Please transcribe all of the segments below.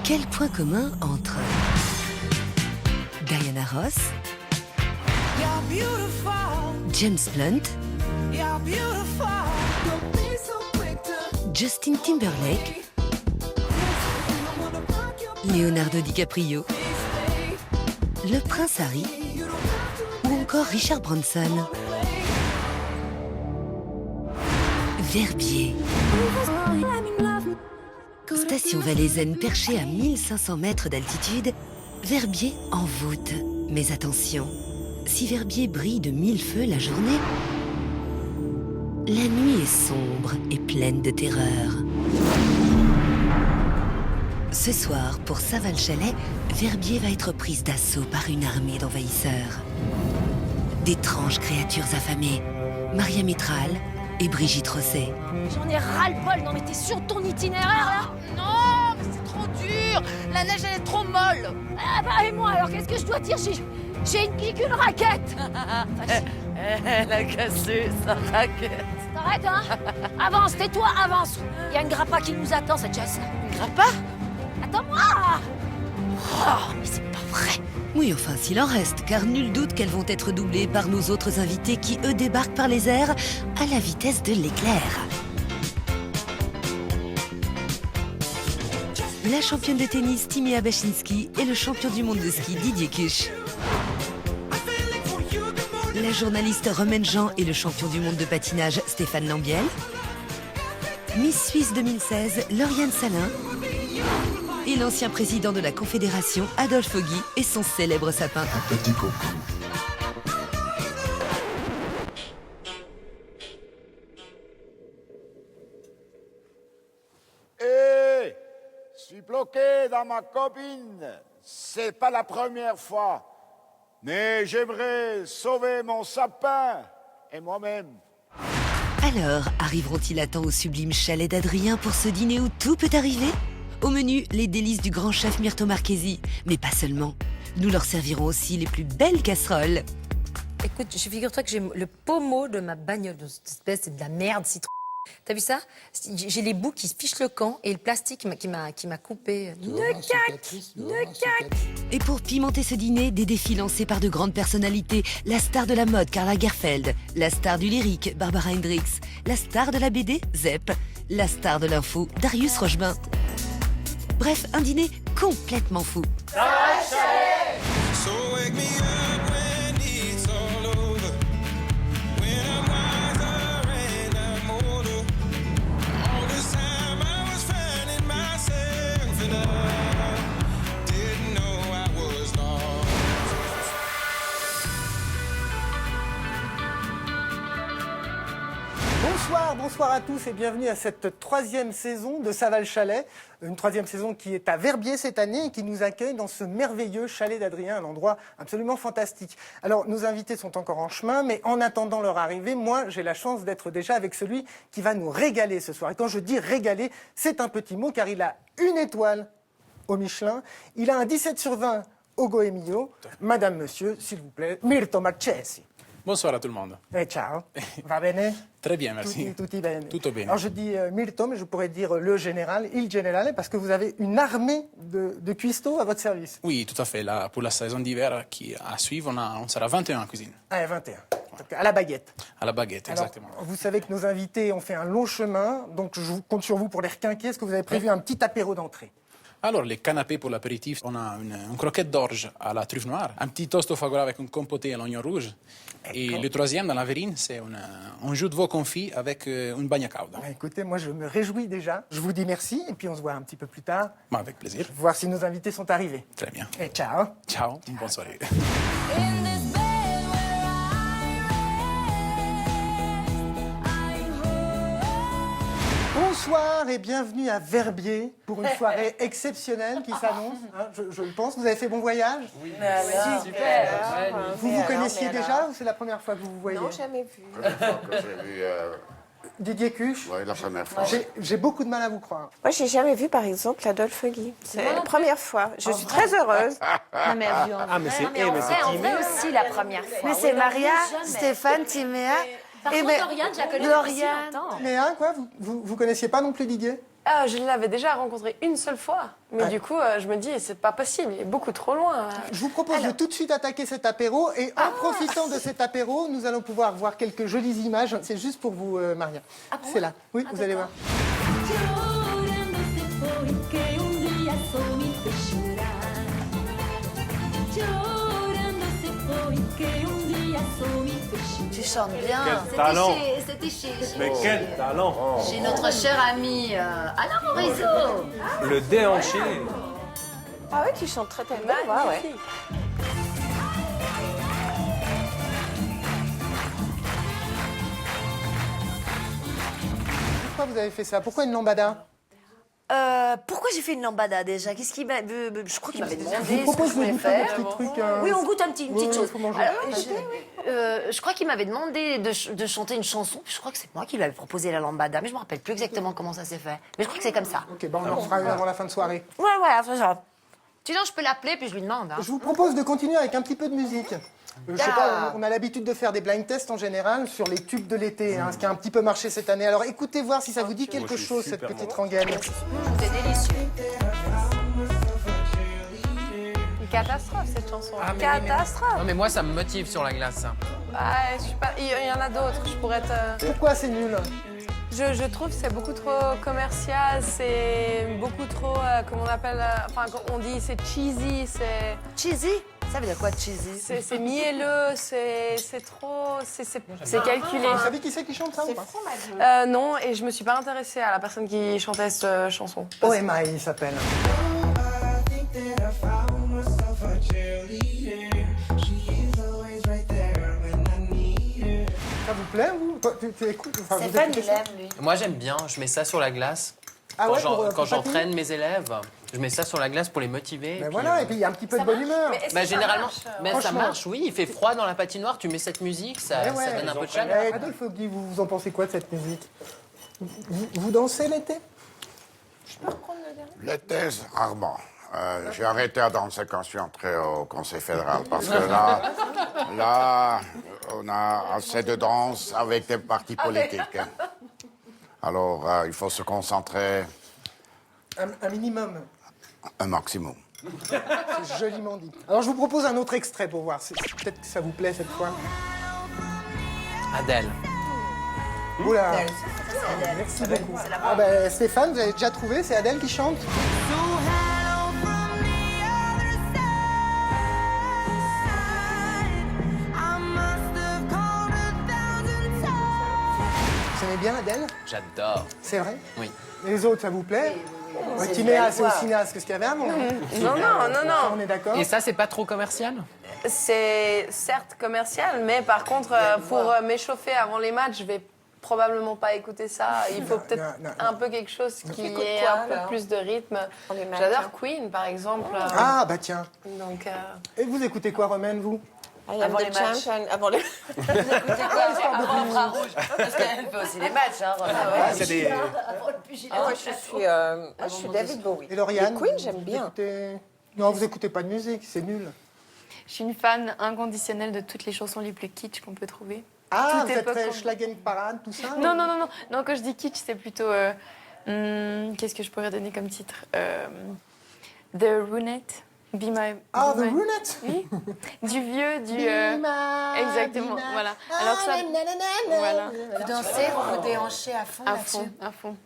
Quel point commun entre Diana Ross, James Blunt, Justin Timberlake, Leonardo DiCaprio, le prince Harry ou encore Richard Branson? Verbier. Station valaisanne perchée à 1500 mètres d'altitude, Verbier en voûte. Mais attention, si Verbier brille de 1000 feux la journée, la nuit est sombre et pleine de terreur. Ce soir, pour Saval-Chalais, Verbier va être prise d'assaut par une armée d'envahisseurs. D'étranges créatures affamées, Maria Mitral et Brigitte Rosset. J'en ai ras-le-bol, non mais t'es sur ton itinéraire là? Non, mais c'est trop dur. La neige, elle est trop molle. Ah bah et moi alors, qu'est-ce que je dois dire? J'ai une raquette. Elle a cassé sa raquette. T'arrêtes hein? Avance, tais-toi, avance. Il y a une grappa qui nous attend, cette chasse. Une grappa? Attends-moi. Oh, mais c'est pas vrai. Oui, enfin, s'il en reste, car nul doute qu'elles vont être doublées par nos autres invités qui, eux, débarquent par les airs à la vitesse de l'éclair. La championne de tennis Timea Bachinski et le champion du monde de ski Didier Cuche. La journaliste Romaine Jean et le champion du monde de patinage Stéphane Lambiel. Miss Suisse 2016 Lauriane Salin. Et l'ancien président de la Confédération, Adolphe Guy, et son célèbre sapin. Un petit coco. Je suis bloqué dans ma cabine. C'est pas la première fois. Mais j'aimerais sauver mon sapin et moi-même. Alors, arriveront-ils à temps au sublime chalet d'Adrien pour ce dîner où tout peut arriver? Au menu, les délices du grand chef Myrto Marchesi. Mais pas seulement. Nous leur servirons aussi les plus belles casseroles. Écoute, figure-toi que j'ai le pommeau de ma bagnole. Cette espèce, c'est de la merde, citron. T'as vu ça? J'ai les bouts qui se fichent le camp et le plastique qui m'a coupé. Ne cac. Et pour pimenter ce dîner, des défis lancés par de grandes personnalités. La star de la mode, Karl Lagerfeld. La star du lyrique, Barbara Hendricks. La star de la BD, Zepp. La star de l'info, Darius Rochebain. Bref, un dîner complètement fou. Bonsoir à tous et bienvenue à cette troisième saison de Saval-Chalais. Une troisième saison qui est à Verbier cette année et qui nous accueille dans ce merveilleux chalet d'Adrien, un endroit absolument fantastique. Alors, nos invités sont encore en chemin, mais en attendant leur arrivée, moi, j'ai la chance d'être déjà avec celui qui va nous régaler ce soir. Et quand je dis régaler, c'est un petit mot car il a une étoile au Michelin, il a un 17 sur 20 au Goemio. Madame, monsieur, s'il vous plaît, Myrto Marchesi. Bonsoir à tout le monde. Ciao, va bene? Très bien, merci. Tutti bene. Tutto bene. Alors je dis Myrto, mais je pourrais dire le général, il général, parce que vous avez une armée de cuistots à votre service. Oui, tout à fait. Là, pour la saison d'hiver qui à suivre, on sera 21 en cuisine. Ah, 21. Donc, à la baguette. À la baguette, Alors, exactement. vous savez que nos invités ont fait un long chemin, donc je compte sur vous pour les requinquer. Est-ce que vous avez prévu un petit apéro d'entrée? Alors, les canapés pour l'apéritif, on a une croquette d'orge à la truffe noire, un petit toast au foie gras avec une compotée à l'oignon rouge. Et le troisième, dans la verrine, c'est un jus de veau confit avec une bagna cauda. Écoutez, moi je me réjouis déjà. Je vous dis merci et puis on se voit un petit peu plus tard. Avec plaisir. Je vais voir si nos invités sont arrivés. Très bien. Et ciao. Ciao, bonne soirée. Bonsoir et bienvenue à Verbier pour une soirée exceptionnelle qui s'annonce. Hein, je le pense. Vous avez fait bon voyage? Oui, Super. Vous vous connaissiez déjà ou c'est la première fois que vous vous voyez? Non, jamais vu. La première fois que j'ai vu, Didier Cuche? ouais, la première fois. J'ai beaucoup de mal à vous croire. Moi, j'ai jamais vu, par exemple, Adolphe Guy. C'est la première fois. Je suis très heureuse. Non mais mais c'est en vrai aussi la première fois. Mais c'est Maria, jamais. Stéphane, Timéa. Par Eh contre, ben, Lauriane, je la connais Lauriane. depuis si longtemps. Mais hein, quoi, vous connaissiez pas non plus Didier? Je l'avais déjà rencontré une seule fois. Mais du coup, je me dis, c'est pas possible, il est beaucoup trop loin. Je vous propose de tout de suite attaquer cet apéro. Et en profitant de cet apéro, nous allons pouvoir voir quelques jolies images. C'est juste pour vous, Maria. C'est là. Oui, vous allez voir. Tu chantes bien. Quel talent. C'était chez Mais quel talent. chez notre cher ami Alain Morisot. Le déhanché. Ah oui, tu chantes très bien. Ouais. Pourquoi vous avez fait ça? Pourquoi une lambada? Pourquoi j'ai fait une lambada déjà? Qu'est-ce qui m'a... Je crois qu'il m'avait demandé Je vous ce que je propose de voulais goûter des faire. petits trucs. Oui, on goûte une petite chose. faut manger. Alors, je crois qu'il m'avait demandé de chanter une chanson. Je crois que c'est moi qui lui avais proposé la lambada, mais je me rappelle plus exactement comment ça s'est fait. Mais je crois que c'est comme ça. Ok, bon, on en fera une avant la fin de soirée. Ouais, après ça. Sinon, je peux l'appeler puis je lui demande. Hein. Je vous propose de continuer avec un petit peu de musique. Je sais pas, on a l'habitude de faire des blind tests en général sur les tubes de l'été, ce qui a un petit peu marché cette année. Alors écoutez voir si ça vous dit quelque chose, cette petite rengaine. C'est délicieux. Une catastrophe, cette chanson. Non, mais moi, ça me motive sur la glace, ça. Je suis pas... Il y en a d'autres, je pourrais te... Pourquoi c'est nul? Je trouve que c'est beaucoup trop commercial, c'est beaucoup trop, comment on appelle, on dit c'est cheesy, c'est... Cheesy? Ça veut dire quoi, cheesy? C'est mielleux, c'est trop, c'est calculé. Vous savez qui c'est qui chante ça ou pas? Non, et je me suis pas intéressée à la personne qui chantait cette chanson. OMA, il s'appelle. Ça vous plaît, vous? Tu écoutes? Enfin, vous Stéphane, écoutez il ça? aime, lui. Moi, j'aime bien. Je mets ça sur la glace. Ah ouais, pour Quand patiner? j'entraîne mes élèves, je mets ça sur la glace pour les motiver. Ben voilà, et puis il y a un petit peu de bonne humeur. Généralement, mais ça Franchement. marche, oui. Il fait froid dans la patinoire, tu mets cette musique, ça, Eh ouais. ça donne un peu de chaleur. Adolphe Guy, vous en pensez quoi de cette musique? Vous dansez l'été? L'été, rarement. J'ai arrêté à danser quand je suis entré au Conseil fédéral parce que là, on a assez de danse avec des partis politiques. Alors, il faut se concentrer Un minimum. un maximum. C'est joliment dit. Alors je vous propose un autre extrait pour voir. Peut-être que ça vous plaît cette fois. Adèle. Oula. Merci beaucoup. Ah ben, Stéphane, vous avez déjà trouvé, c'est Adèle qui chante. Vous aimez bien Adèle? J'adore. C'est vrai? Oui. Et les autres, ça vous plaît? Timéa, c'est aussi naze que ce qu'il y avait avant. Non. On est d'accord? Et ça, c'est pas trop commercial? C'est certes commercial, mais par contre, pour m'échauffer avant les matchs, je vais probablement pas écouter ça. Il faut peut-être non. un peu quelque chose qui ait un peu plus de rythme. J'adore Queen, par exemple. Ah bah tiens. Donc, Et vous écoutez quoi, Romaine, vous? Avant les matchs. Avant les... Avant bras rouge. Parce qu'elle fait aussi les matchs. Hein, C'est des... moi, je suis David Bowie. Et Lauriane? Les Queen, j'aime vous bien. écoutez- Non, vous écoutez pas de musique, c'est nul. Je suis une fan inconditionnelle de toutes les chansons les plus kitsch qu'on peut trouver. Ah, Toute vous êtes époque, très on- Schlagen Parade, tout ça? Non, quand je dis kitsch, c'est plutôt... qu'est-ce que je pourrais donner comme titre The Roonette. Be My... Ah, Be The My- Roonette? Oui. Du vieux, du... Exactement, Be my- voilà. Alors ça... Voilà. Vous dansez, vous vous déhanchez à fond À là-dessus. fond, à fond.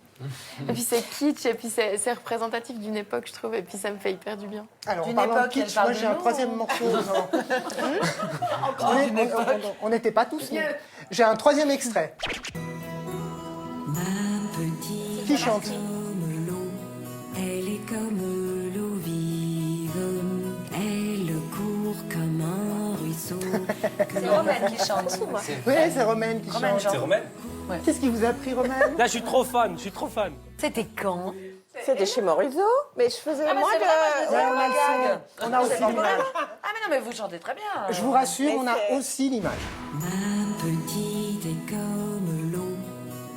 Et puis c'est kitsch, et puis c'est représentatif d'une époque, je trouve, et puis ça me fait hyper du bien. Alors, en D'une parlant de époque, elle kitsch, parle moi de j'ai un nous, troisième ou- morceau. On n'était pas tous, mais j'ai un troisième extrait. Qui chante? Elle est comme l'eau vive, elle court comme un ruisseau. C'est Romaine qui chante. Oui, c'est Romaine qui Romaine chante. chante. C'est Romaine? Qu'est-ce qui vous a pris, Romaine? Là, je suis trop fan. C'était quand? C'était chez Morisot, mais je faisais moins c'est de... vrai, moi, je Ouais, faisais on a le gag. son. On a aussi l'image. Ah mais non, mais vous chantez très bien. Je vous rassure, on a c'est- aussi l'image. Ma petite est comme l'eau,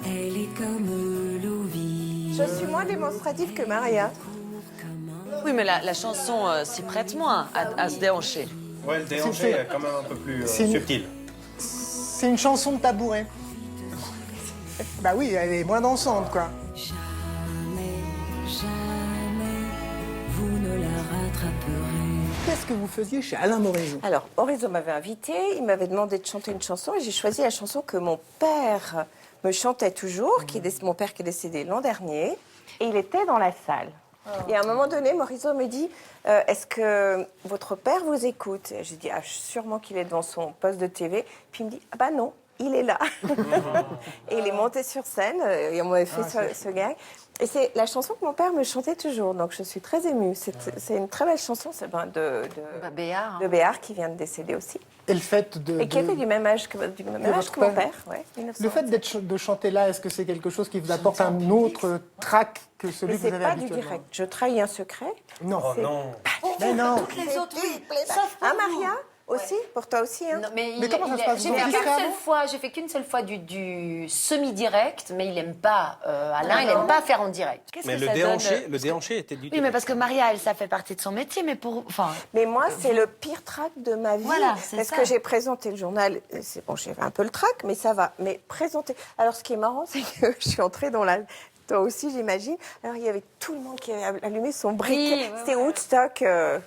elle est comme l'eau vive. Je suis moins démonstrative que Maria. Oui, mais la chanson s'y prête moins à se déhancher. Ouais, le déhanché est quand même un peu plus C'est une- subtil. C'est une chanson de tabouret. Bah oui, elle est moins dansante, quoi. Jamais jamais vous ne la rattraperez. Qu'est-ce que vous faisiez chez Alain Morisot? Alors, Morisot m'avait invité, il m'avait demandé de chanter une chanson et j'ai choisi la chanson que mon père me chantait toujours, mon père qui est décédé l'an dernier, et il était dans la salle. Et à un moment donné, Morisot me dit est-ce que votre père vous écoute? Et j'ai dit sûrement qu'il est devant son poste de TV. Puis il me dit ah bah non, il est là. Et il est monté sur scène et on m'avait fait ce gag. Et c'est la chanson que mon père me chantait toujours, donc je suis très émue. C'est une très belle chanson, c'est de Béard qui vient de décéder aussi. Et le fait de... Et qui était du même âge que mon père, ouais, Le fait de chanter là, est-ce que c'est quelque chose qui vous apporte un autre track que celui que vous avez c'est pas habituellement? du direct. Je trahis un secret. Non. Oh non. Mais non. Toutes les autres, oui. Sauf Ah, Maria aussi? Pour toi aussi, hein? Non, mais comment ça se passe? J'ai Vous fait enregistrez qu'une seule avant fois. J'ai fait qu'une seule fois du semi-direct, mais il aime pas. Alain, il aime pas faire en direct. Qu'est-ce Mais que le ça déhanché, donne le déhanché était du Oui, mais parce que Maria, elle, ça fait partie de son métier, mais Mais moi, c'est le pire track de ma vie. Voilà, c'est parce ça. que j'ai présenté le journal. C'est bon, j'ai fait un peu le track, mais ça va. Mais présenter. Alors, ce qui est marrant, c'est que je suis entrée dans la. Toi aussi, j'imagine. Alors, il y avait tout le monde qui avait allumé son briquet. C'était Woodstock.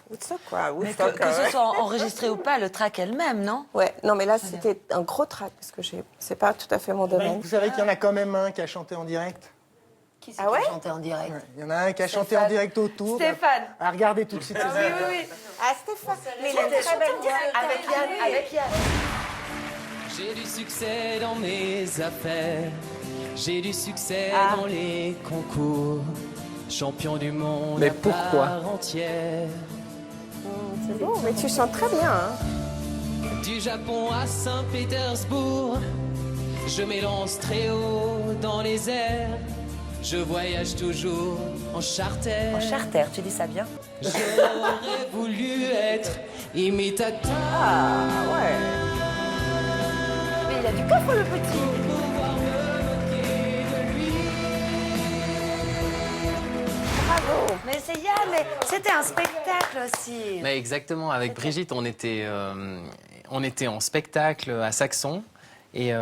Woodstock, quoi. Woodstock, que ce soit enregistré ou pas, le track elle-même, non? Ouais, non, mais là, c'était un gros track, parce que c'est pas tout à fait mon domaine. Vous savez qu'il y en a quand même un qui a chanté en direct? Qui c'est Ah ouais? qui a chanté en direct? Ouais, il y en a un qui a chanté en direct autour. Stéphane. Regardez tout de suite. Ah, oui. Ah, Stéphane. Mais il a une très belle voix. Avec Yann. J'ai du succès dans mes affaires, j'ai du succès dans les concours, champion du monde Mais à pourquoi part entière. C'est bon, mais tu chantes très bien, hein. Du Japon à Saint-Pétersbourg, je m'élance très haut dans les airs, je voyage toujours en charter. En charter, tu dis ça bien? J'aurais voulu être imitateur. Ah, ouais. Mais il a du coffre, le petit. Bravo. Mais c'est Yann, mais c'était un spectacle aussi. Mais exactement, avec Brigitte, on était en spectacle à Saxon. Et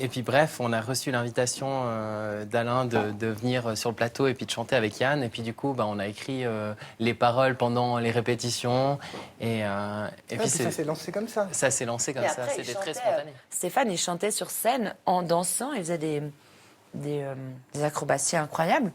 puis bref, on a reçu l'invitation d'Alain de venir sur le plateau et puis de chanter avec Yann. Et puis du coup, on a écrit les paroles pendant les répétitions. Et puis ça s'est lancé comme ça. Ça s'est lancé comme ça, c'était très spontané. Stéphane, il chantait sur scène en dansant, il faisait des acrobaties incroyables.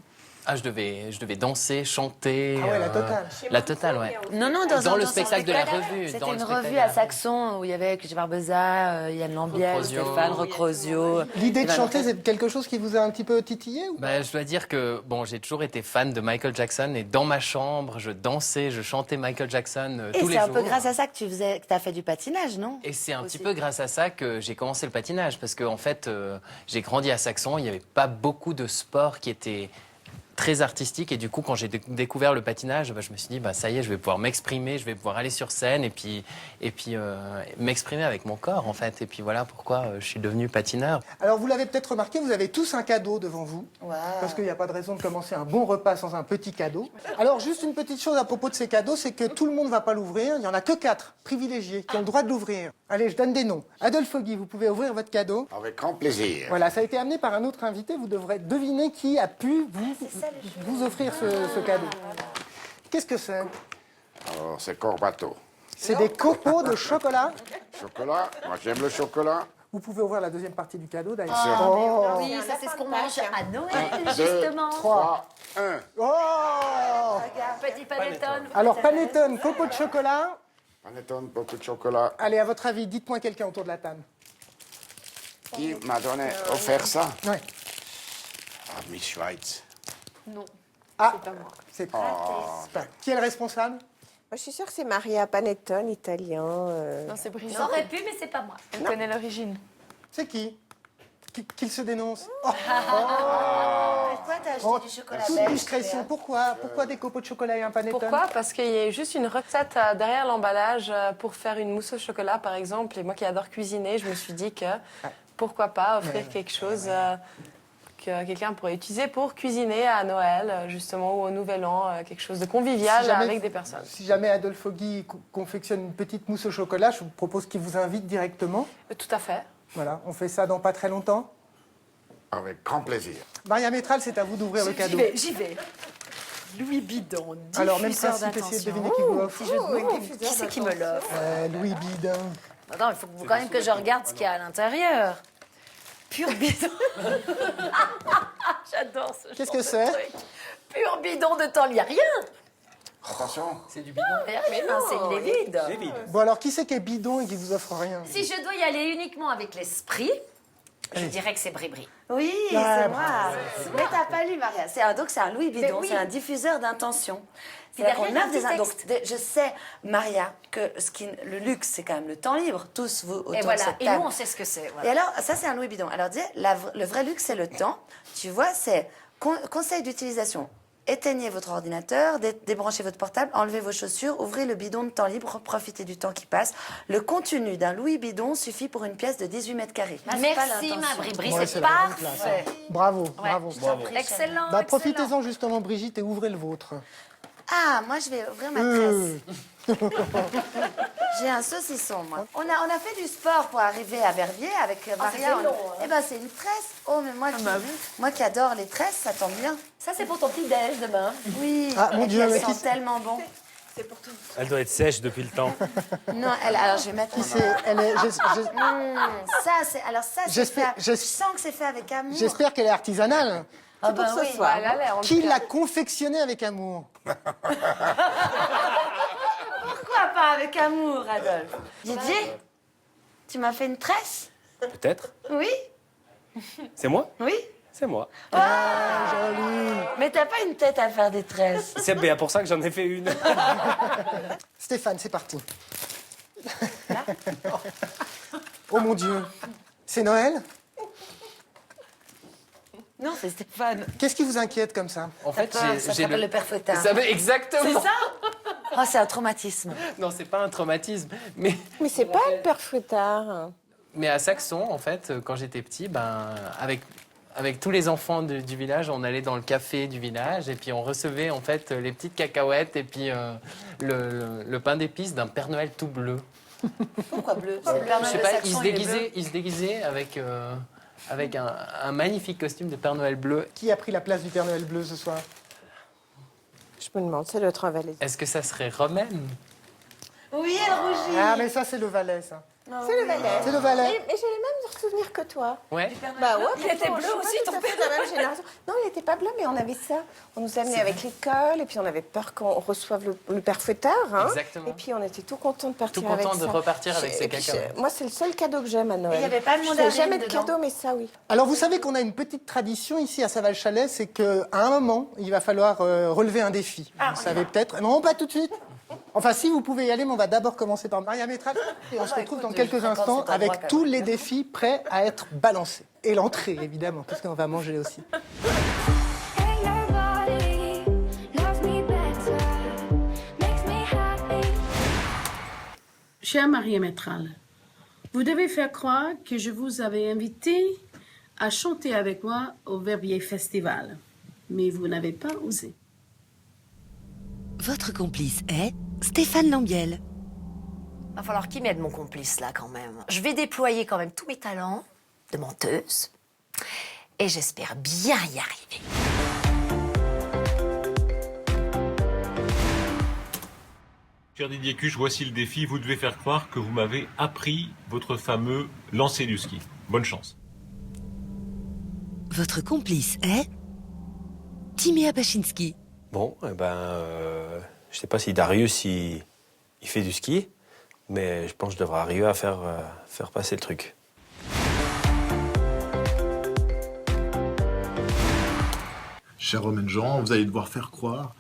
Ah, je devais danser, chanter. Ah ouais, la totale. La totale, ouais. Non, Dans le un spectacle de la revue. C'était dans le une spectacle revue de la à Saxon où il y avait Gérard Beza, Yann Lambiel, Recrozio. Stéphane Recrozio. L'idée de Evan chanter, Rocas. c'est quelque chose qui vous a un petit peu titillé ou... Je dois dire que j'ai toujours été fan de Michael Jackson et dans ma chambre, je dansais, je chantais Michael Jackson Et tous les c'est jours. un peu grâce à ça que tu as fait du patinage, non? Et c'est un Aussi. petit peu grâce à ça que j'ai commencé le patinage parce que en fait, j'ai grandi à Saxon, il n'y avait pas beaucoup de sports qui étaient très artistique et du coup quand j'ai découvert le patinage, je me suis dit ça y est, je vais pouvoir m'exprimer, je vais pouvoir aller sur scène et puis m'exprimer avec mon corps en fait, et puis voilà pourquoi je suis devenu patineur. Alors vous l'avez peut-être remarqué, vous avez tous un cadeau devant vous, Wow. parce qu'il n'y a pas de raison de commencer un bon repas sans un petit cadeau. Alors juste une petite chose à propos de ces cadeaux, c'est que tout le monde ne va pas l'ouvrir, il n'y en a que 4 privilégiés qui ont le droit de l'ouvrir. Allez, je donne des noms. Adolphe Foggy, vous pouvez ouvrir votre cadeau. Avec grand plaisir. Voilà, ça a été amené par un autre invité, vous devrez deviner qui a pu vous offrir ce cadeau. Qu'est-ce que c'est? Alors, c'est Corbato. C'est des copeaux de chocolat. Chocolat, moi j'aime le chocolat. Vous pouvez ouvrir la deuxième partie du cadeau d'ailleurs. Oh. Oui, ça c'est ce qu'on mange à Noël, 1, 2, justement. 3, 1. Oh Regarde, petit panettone. Alors, panettone, copeaux de chocolat. Panettone, beaucoup de chocolat. Allez, à votre avis, dites-moi quelqu'un autour de la table. Qui m'a offert ça? Ouais. Ah, Miss Schweitz. Non, Ah, c'est pas moi. c'est pas. Qui est le responsable? Moi, je suis sûre que c'est Maria Panettone, italien. Non, c'est Brigitte. J'aurais pu, mais c'est pas moi. Elle connaît l'origine. C'est qui? Qu'il se dénonce? Pourquoi t'as acheté du chocolat Toute belge, discrétion. Léa Pourquoi des copeaux de chocolat et un panettone? Pourquoi? Parce qu'il y a juste une recette derrière l'emballage pour faire une mousse au chocolat, par exemple. Et moi qui adore cuisiner, je me suis dit que pourquoi pas offrir quelque chose que quelqu'un pourrait utiliser pour cuisiner à Noël, justement, ou au Nouvel An, quelque chose de convivial avec des personnes. Si jamais Adolphe Foggy confectionne une petite mousse au chocolat, je vous propose qu'il vous invite directement. Tout à fait. Voilà, on fait ça dans pas très longtemps. Avec grand plaisir. Maria Métral, c'est à vous d'ouvrir le cadeau. J'y vais. Louis Bidon, Alors, même diffuseur principe, essayez de d'attention. deviner qui vous l'offre. Si je demande, qui c'est qui me l'offre? Louis Bidon. Attends, il faut quand même que je regarde ce qu'il y a à l'intérieur. Pur bidon. J'adore ce Qu'est-ce genre que de c'est? truc. Pur bidon de temps, il n'y a rien. Attention. C'est du bidon. Il n'y a rien, il est vide. C'est vide. Bon, alors, qui c'est qui est bidon et qui vous offre rien? Si je dois y aller uniquement avec l'esprit, je dirais que c'est Bribri. Oui, Ah, c'est moi. Mais t'as pas lu, Maria. Donc c'est un Louis Bidon, oui. c'est un diffuseur d'intention. C'est C'est-à-dire qu'on derrière offre un des petit donc je sais, Maria, que le luxe, c'est quand même le temps libre. Tous vous autour Et de voilà, cette et table. nous on sait ce que c'est. Et Voilà. alors, ça c'est un Louis Bidon. Alors dis, le vrai luxe, c'est le temps. Tu vois, c'est conseil d'utilisation. Éteignez votre ordinateur, débranchez votre portable, enlevez vos chaussures, ouvrez le bidon de temps libre, profitez du temps qui passe. Le contenu d'un Louis Bidon suffit pour une pièce de 18 mètres carrés. Ah, c'est pas Merci l'intention. ma Bribri, Ouais, c'est la grande classe, parfait. hein. Bravo, bravo. Excellent. Bah, excellent. profitez-en justement, Brigitte, et ouvrez le vôtre. Ah, moi je vais ouvrir ma tresse. J'ai un saucisson, moi. On a fait du sport pour arriver à Verviers avec Maria. c'était long, hein. Eh ben, c'est une tresse. Oh, mais moi qui adore les tresses, ça tombe bien. Ça c'est pour ton petit déj demain. Oui, Ah, mon et puis Dieu, elles mais sont qui- tellement bon. Elle doit être sèche depuis le temps. Non, alors je vais mettre... Qui c'est? Elle est- ça, c'est... Alors ça, c'est J'espère- fait... Je sens que c'est fait avec amour. J'espère qu'elle est artisanale. Ah bah oui. Elle a l'air, en Qui tout l'a cas. confectionnée avec amour? Pourquoi pas avec amour, Adolphe? Didier, tu m'as fait une tresse? Peut-être. Oui. C'est moi? Oui. C'est moi. Mais t'as pas une tête à faire des tresses. C'est bien pour ça que j'en ai fait une. Stéphane, c'est parti. Oh mon Dieu. C'est Noël? Non, c'est Stéphane. Qu'est-ce qui vous inquiète comme ça? En fait, Ça s'appelle le père Fouettard. Exactement. C'est ça? Oh, c'est un traumatisme. Non, c'est pas un traumatisme. Mais c'est pas le père Fouettard. Mais à Saxon, en fait, quand j'étais petit, avec tous les enfants du village, on allait dans le café du village et puis on recevait en fait les petites cacahuètes et puis le pain d'épices d'un Père Noël tout bleu. Pourquoi bleu? Je sais pas, il se déguisait avec un magnifique costume de Père Noël bleu. Qui a pris la place du Père Noël bleu ce soir? Je me demande, c'est le travail. Est-ce que ça serait Romaine? Oui, elle rougit. Ah, mais ça, c'est le valet, ça. C'est le valet. C'est le valet. Mais j'ai les mêmes souvenirs que toi. Ouais. Bah ouais, Il était pourtant, bleu je suis aussi, pas ton tout à fait de la même génération. Non, il n'était pas bleu, mais on avait ça. On nous amenait avec l'école, et puis on avait peur qu'on reçoive le père Fouettard. Hein. Exactement. Et puis on était tout contents de partir Tout avec content ça. de repartir avec ces Et puis, cacahuètes. moi, c'est le seul cadeau que j'aime à Noël. il y avait pas de Je mandarine fais jamais de dedans. cadeau, mais ça, oui. Alors, vous savez qu'on a une petite tradition ici à Saval-Chalet, c'est qu'à un moment, il va falloir relever un défi. Vous savez peut-être. Non, pas tout de suite. Enfin, si vous pouvez y aller, mais on va d'abord commencer par Maria Métral. Et on se retrouve dans quelques instants avec tous les défis prêts à être balancés. Et l'entrée, évidemment, parce qu'on va manger aussi. Chère Maria Métral, vous devez faire croire que je vous avais invité à chanter avec moi au Verbier Festival, mais vous n'avez pas osé. Votre complice est Stéphane Lambiel. Va falloir qu'il m'aide mon complice là quand même. Je vais déployer quand même tous mes talents de menteuse et j'espère bien y arriver. Cher Didier Cuche, voici le défi. Vous devez faire croire que vous m'avez appris votre fameux lancer du ski. Bonne chance. Votre complice est Timea Pachinski. Bon, je sais pas si Darius il fait du ski, mais je pense que je devrais arriver à faire passer le truc. Cher Romain Jean, vous allez devoir faire croire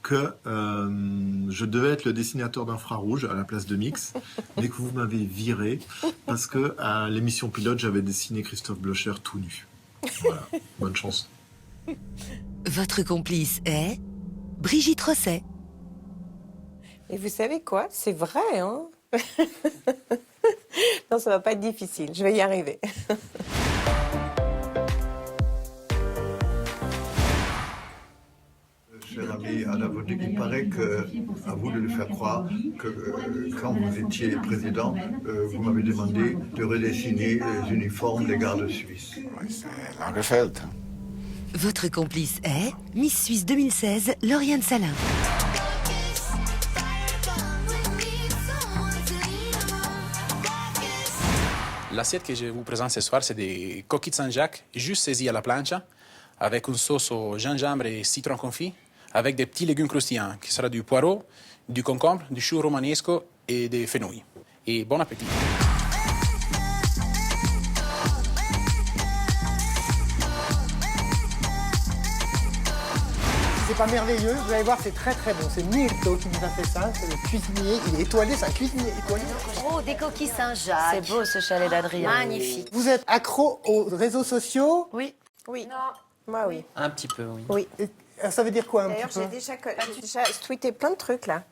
que je devais être le dessinateur d'Infrarouge à la place de Mix, mais que vous m'avez viré parce que à l'émission pilote, j'avais dessiné Christophe Blocher tout nu. Voilà, bonne chance. Votre complice est Brigitte Rosset. Et vous savez quoi? C'est vrai, hein? Non, ça va pas être difficile. Je vais y arriver. Cher ami Alain Vaudic, il paraît qu'à vous de lui faire croire que quand vous étiez président, vous m'avez demandé de redessiner les uniformes des gardes suisses. Oui, c'est Lagerfeld. Votre complice est Miss Suisse 2016, Lauriane Salin. L'assiette que je vous présente ce soir, c'est des coquilles de Saint-Jacques, juste saisies à la plancha, avec une sauce au gingembre et citron confit, avec des petits légumes croustillants, qui sera du poireau, du concombre, du chou romanesco et des fenouils. Et bon appétit. C'est pas merveilleux, vous allez voir, c'est très très bon. C'est Mirto qui nous a fait ça, c'est le cuisinier. Il est étoilé, c'est un cuisinier étoilé. Oh, des coquilles Saint-Jacques. C'est beau ce chalet d'Adrien. Magnifique. Vous êtes accro aux réseaux sociaux? Oui. Oui. Non. Moi, oui. Un petit peu, oui. Oui. Et ça veut dire quoi un D'ailleurs, petit peu? j'ai déjà tweeté plein de trucs, là.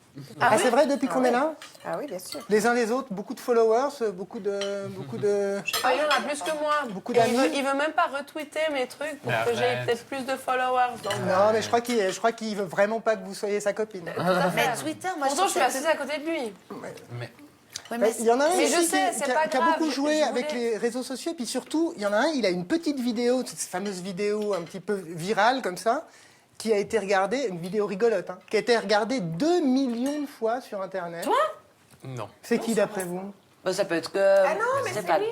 Ah, c'est vrai, depuis qu'on est là? Ah oui, bien sûr. Les uns les autres, beaucoup de followers, beaucoup de... Ah, il en a plus que moi. Beaucoup Et d'amis. il veut même pas retweeter mes trucs pour Mais que j'aie arrête. peut-être plus de followers. Donc, Non, mais je crois qu'il veut vraiment pas que vous soyez sa copine. Mais Twitter, moi, pourtant, je suis trouve assise à côté de lui. Il y en a un Mais je ici sais, c'est qui a pas grave, beaucoup joué je avec voulais- les réseaux sociaux. Et puis surtout, il y en a un, il a une petite vidéo, cette fameuse vidéo un petit peu virale comme ça, qui a été regardée, une vidéo rigolote, hein, qui a été regardée 2 millions de fois sur Internet. Toi? Non. C'est qui d'après vous? Bah, ça peut être que... Ah non, mais c'est pas... lui.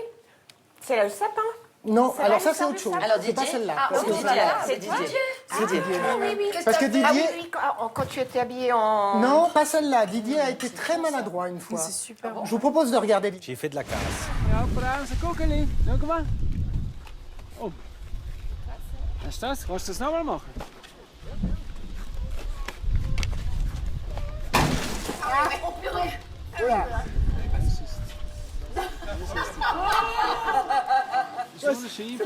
C'est le sapin. Non, C'est alors pas ça une c'est autre chose. sorte de Alors, C'est pas Didier. celle-là. Ah, Parce oh, que Didier. Didier- C'est Didier. C'est Didier. Oui, oui. Parce que Didier- Ah oui, oui, quand tu étais habillé en... Non, pas celle-là. Didier a été très maladroit une fois. C'est super bon. Je vous propose de regarder. J'ai fait de la casse. Ja, Franse Kuckeli. Schau mal. Oh. Hast du das? Kannst du das nochmal machen? Das ist schief.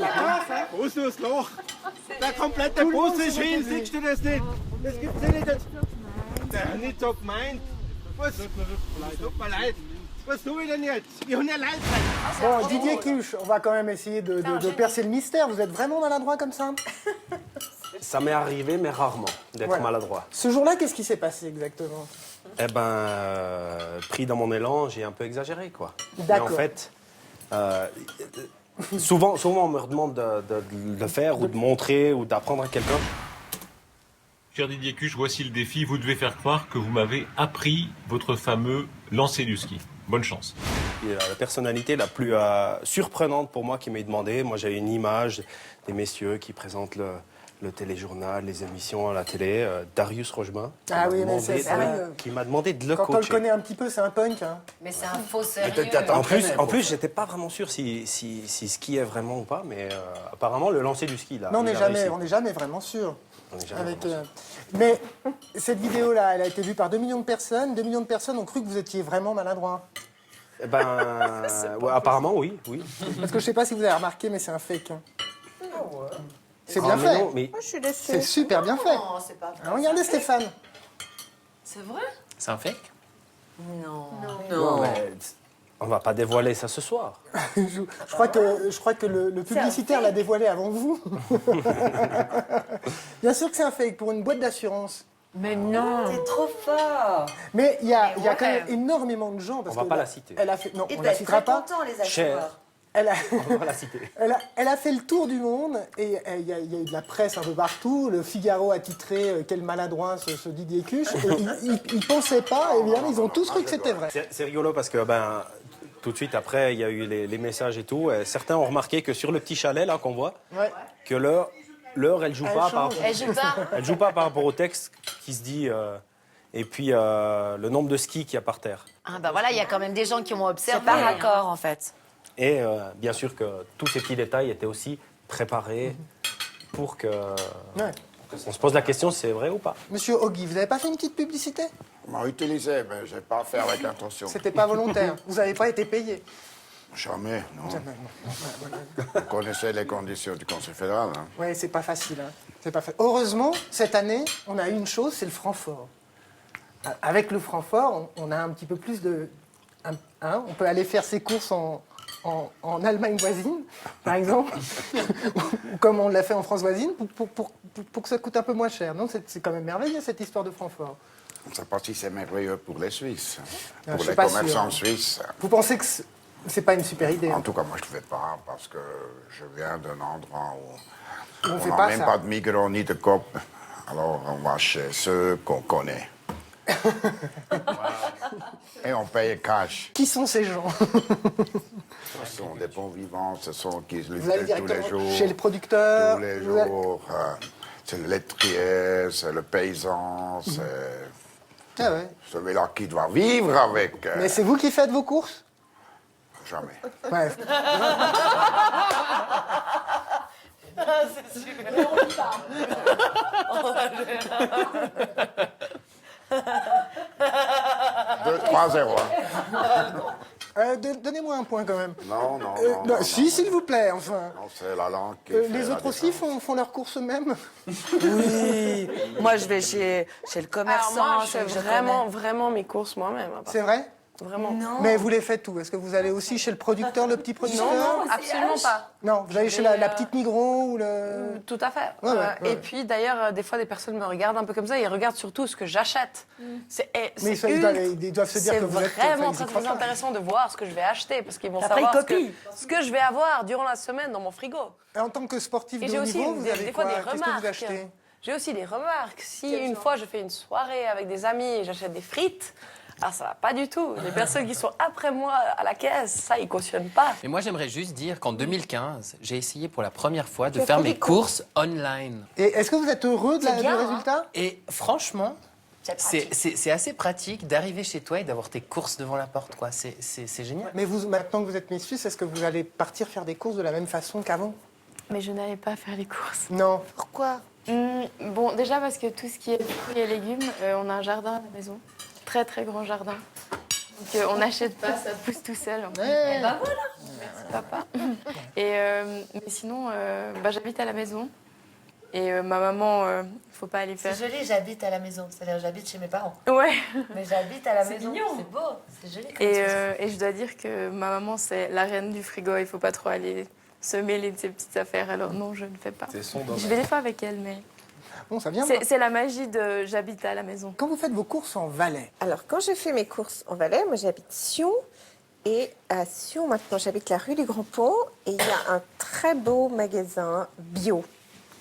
Wo ist das Loch? Der komplette Bus ist schief, siehst du das nicht? Das gibt's ja nicht. Der hat nicht so gemeint. Was? Tut mir leid. Was tue ich denn jetzt? Ich habe ja leid. Bon, Didier Cuche, on va quand même essayer de percer le mystère. Vous êtes vraiment maladroit comme ça? Ça m'est arrivé, mais rarement, d'être Ouais. maladroit. Ce jour-là, qu'est-ce qui s'est passé exactement? Eh ben, pris dans mon élan, j'ai un peu exagéré, quoi. Mais D'accord. en fait, souvent, on me demande de le faire ou de montrer ou d'apprendre à quelqu'un. Cher Didier Cuche, voici le défi. Vous devez faire croire que vous m'avez appris votre fameux lancer du ski. Bonne chance. Et la personnalité la plus surprenante pour moi qui m'est demandé, moi j'ai une image des messieurs qui présentent le téléjournal, les émissions à la télé, Darius Rochebain, Ah oui, mais c'est qui m'a demandé de le Quand on le coacher. connaît un petit peu, c'est un punk. Hein. Mais c'est un faux sérieux. En plus, j'étais pas vraiment sûr si skiait vraiment ou pas, mais apparemment le lancer du ski là. Non, on il n'est a réussi. jamais vraiment sûr. On n'est jamais Avec, vraiment sûr. Mais cette vidéo-là, elle a été vue par 2 millions de personnes. 2 millions de personnes ont cru que vous étiez vraiment maladroit. Eh ben, ouais, apparemment oui. Parce que je sais pas si vous avez remarqué, mais c'est un fake. hein. C'est Ah, bien mais fait. non, mais- Je suis déçue. C'est super bien fait. Non, c'est pas Ah, regardez Stéphane. C'est vrai? C'est un fake? Non. Non, mais on va pas dévoiler ça ce soir. Je crois que le publicitaire l'a dévoilé avant vous. Bien sûr que c'est un fake pour une boîte d'assurance. Mais non. T'es trop fort. Mais il y a Mais quand ouais. même énormément de gens. Parce On va que pas la citer. Elle a fait, non, Ils on doivent la être citera très pas. contents, les Cher. assureurs. Elle a, On va la citer. elle a fait le tour du monde et il y a eu de la presse un peu partout. Le Figaro a titré quel maladroit ce Didier Cuche. Et ils pensaient pas, évidemment, ils ont tous cru que c'était vrai. C'est rigolo parce que tout de suite après, il y a eu les messages et tout. Et certains ont remarqué que sur le petit chalet là qu'on voit, Ouais. que l'heure, elle joue Elle pas change. par rapport. Elle joue pas. Elle joue pas par rapport au texte qui se dit et puis le nombre de skis qu'il y a par terre. Ah bah voilà, il y a quand même des gens qui ont observé. C'est par accord, en fait. Et bien sûr que tous ces petits détails étaient aussi préparés pour que Ouais. on se pose la question si c'est vrai ou pas. Monsieur Ogui, vous n'avez pas fait une petite publicité? On m'a utilisé, mais je n'ai pas fait avec intention. C'était pas volontaire. Vous n'avez pas été payé. Jamais, non. Vous connaissez les conditions du Conseil fédéral. Hein. Oui, c'est pas facile. Hein. C'est pas Heureusement, cette année, on a une chose, c'est le Francfort. Avec le Francfort, on a un petit peu plus de... on peut aller faire ses courses en Allemagne voisine, par exemple, ou comme on l'a fait en France voisine, pour que ça coûte un peu moins cher. Non, c'est quand même merveilleux, cette histoire de Francfort. Je ne sais pas si c'est merveilleux pour les Suisses, Ah, pour je suis les pas commerçants sûr. suisses. Vous pensez que C'est pas une super idée. En tout cas, moi, je ne le fais pas parce que je viens d'un endroit où On on fait n'a pas même ça. pas de micro ni de cop. Alors, on va chez ceux qu'on connaît. Et on paye cash. Qui sont ces gens? Ce sont des bons vivants, ce sont qui Vous allez tous les directement jours. chez le producteur? Tous les vous allez- jours. C'est le lettrier, c'est le paysan, c'est Ah ouais. celui-là qui doit vivre avec. Mais c'est vous qui faites vos courses? Jamais. Ouais. C'est sûr. 2-3-0. Donnez-moi un point quand même. Non, non, non. non, Si, s'il vous plaît, enfin. non, c'est la langue qui fait Les la autres aussi font leurs courses eux-mêmes? Oui. Moi, je vais chez le commerçant. Alors moi, je chez fais le vraiment mes courses moi-même. C'est vrai? Vraiment. Mais vous les faites où? Est-ce que vous allez aussi chez le producteur, le petit producteur? Non, absolument pas. Non, vous allez chez la petite Migros ou le... Tout à fait. Ouais, ouais, ouais. Et puis d'ailleurs, des fois, des personnes me regardent un peu comme ça, ils regardent surtout ce que j'achète. Mais ils doivent se dire que vous êtes... C'est vraiment enfin, ils y très, croient très pas. intéressant de voir ce que je vais acheter, parce qu'ils vont Après, savoir ils copient. ce que je vais avoir durant la semaine dans mon frigo. Et en tant que sportif Et de j'ai haut aussi niveau, vous avez des quoi? fois des Qu'est-ce que vous remarques. achetez? J'ai aussi des remarques. Si une fois je fais une soirée avec des amis et j'achète des frites, ah, ça va pas du tout. Les personnes qui sont après moi à la caisse, ça, ils cautionnent pas. Mais moi, j'aimerais juste dire qu'en 2015, j'ai essayé pour la première fois de Tu as faire fait mes des courses online. Et est-ce que vous êtes heureux du résultat? Et franchement, c'est assez pratique d'arriver chez toi et d'avoir tes courses devant la porte, quoi. C'est génial. Mais vous, maintenant que vous êtes Miss Suisse, est-ce que vous allez partir faire des courses de la même façon qu'avant? Mais je n'allais pas faire les courses. Non. Pourquoi? Bon, déjà parce que tout ce qui est fruits et légumes, on a un jardin à la maison. Très, très grand jardin. Donc on n'achète pas, ça pousse tout seul. En fait. Eh ben voilà. Merci papa. Et, mais sinon, j'habite à la maison. Et ma maman, faut pas aller faire... C'est joli, j'habite à la maison. C'est-à-dire, j'habite chez mes parents. Ouais. Mais j'habite à la C'est maison. mignon. C'est beau. C'est joli. Et je dois dire que ma maman, c'est la reine du frigo. Il faut pas trop aller se mêler de ses petites affaires. Alors non, je ne fais pas. Je vais des fois avec elle, mais... Bon, ça vient. C'est la magie de j'habite à la maison. Quand vous faites vos courses en Valais? Alors, quand j'ai fait mes courses en Valais, moi j'habite Sion. Et à Sion, maintenant, j'habite la rue du Grand Pont. Et il y a un très beau magasin bio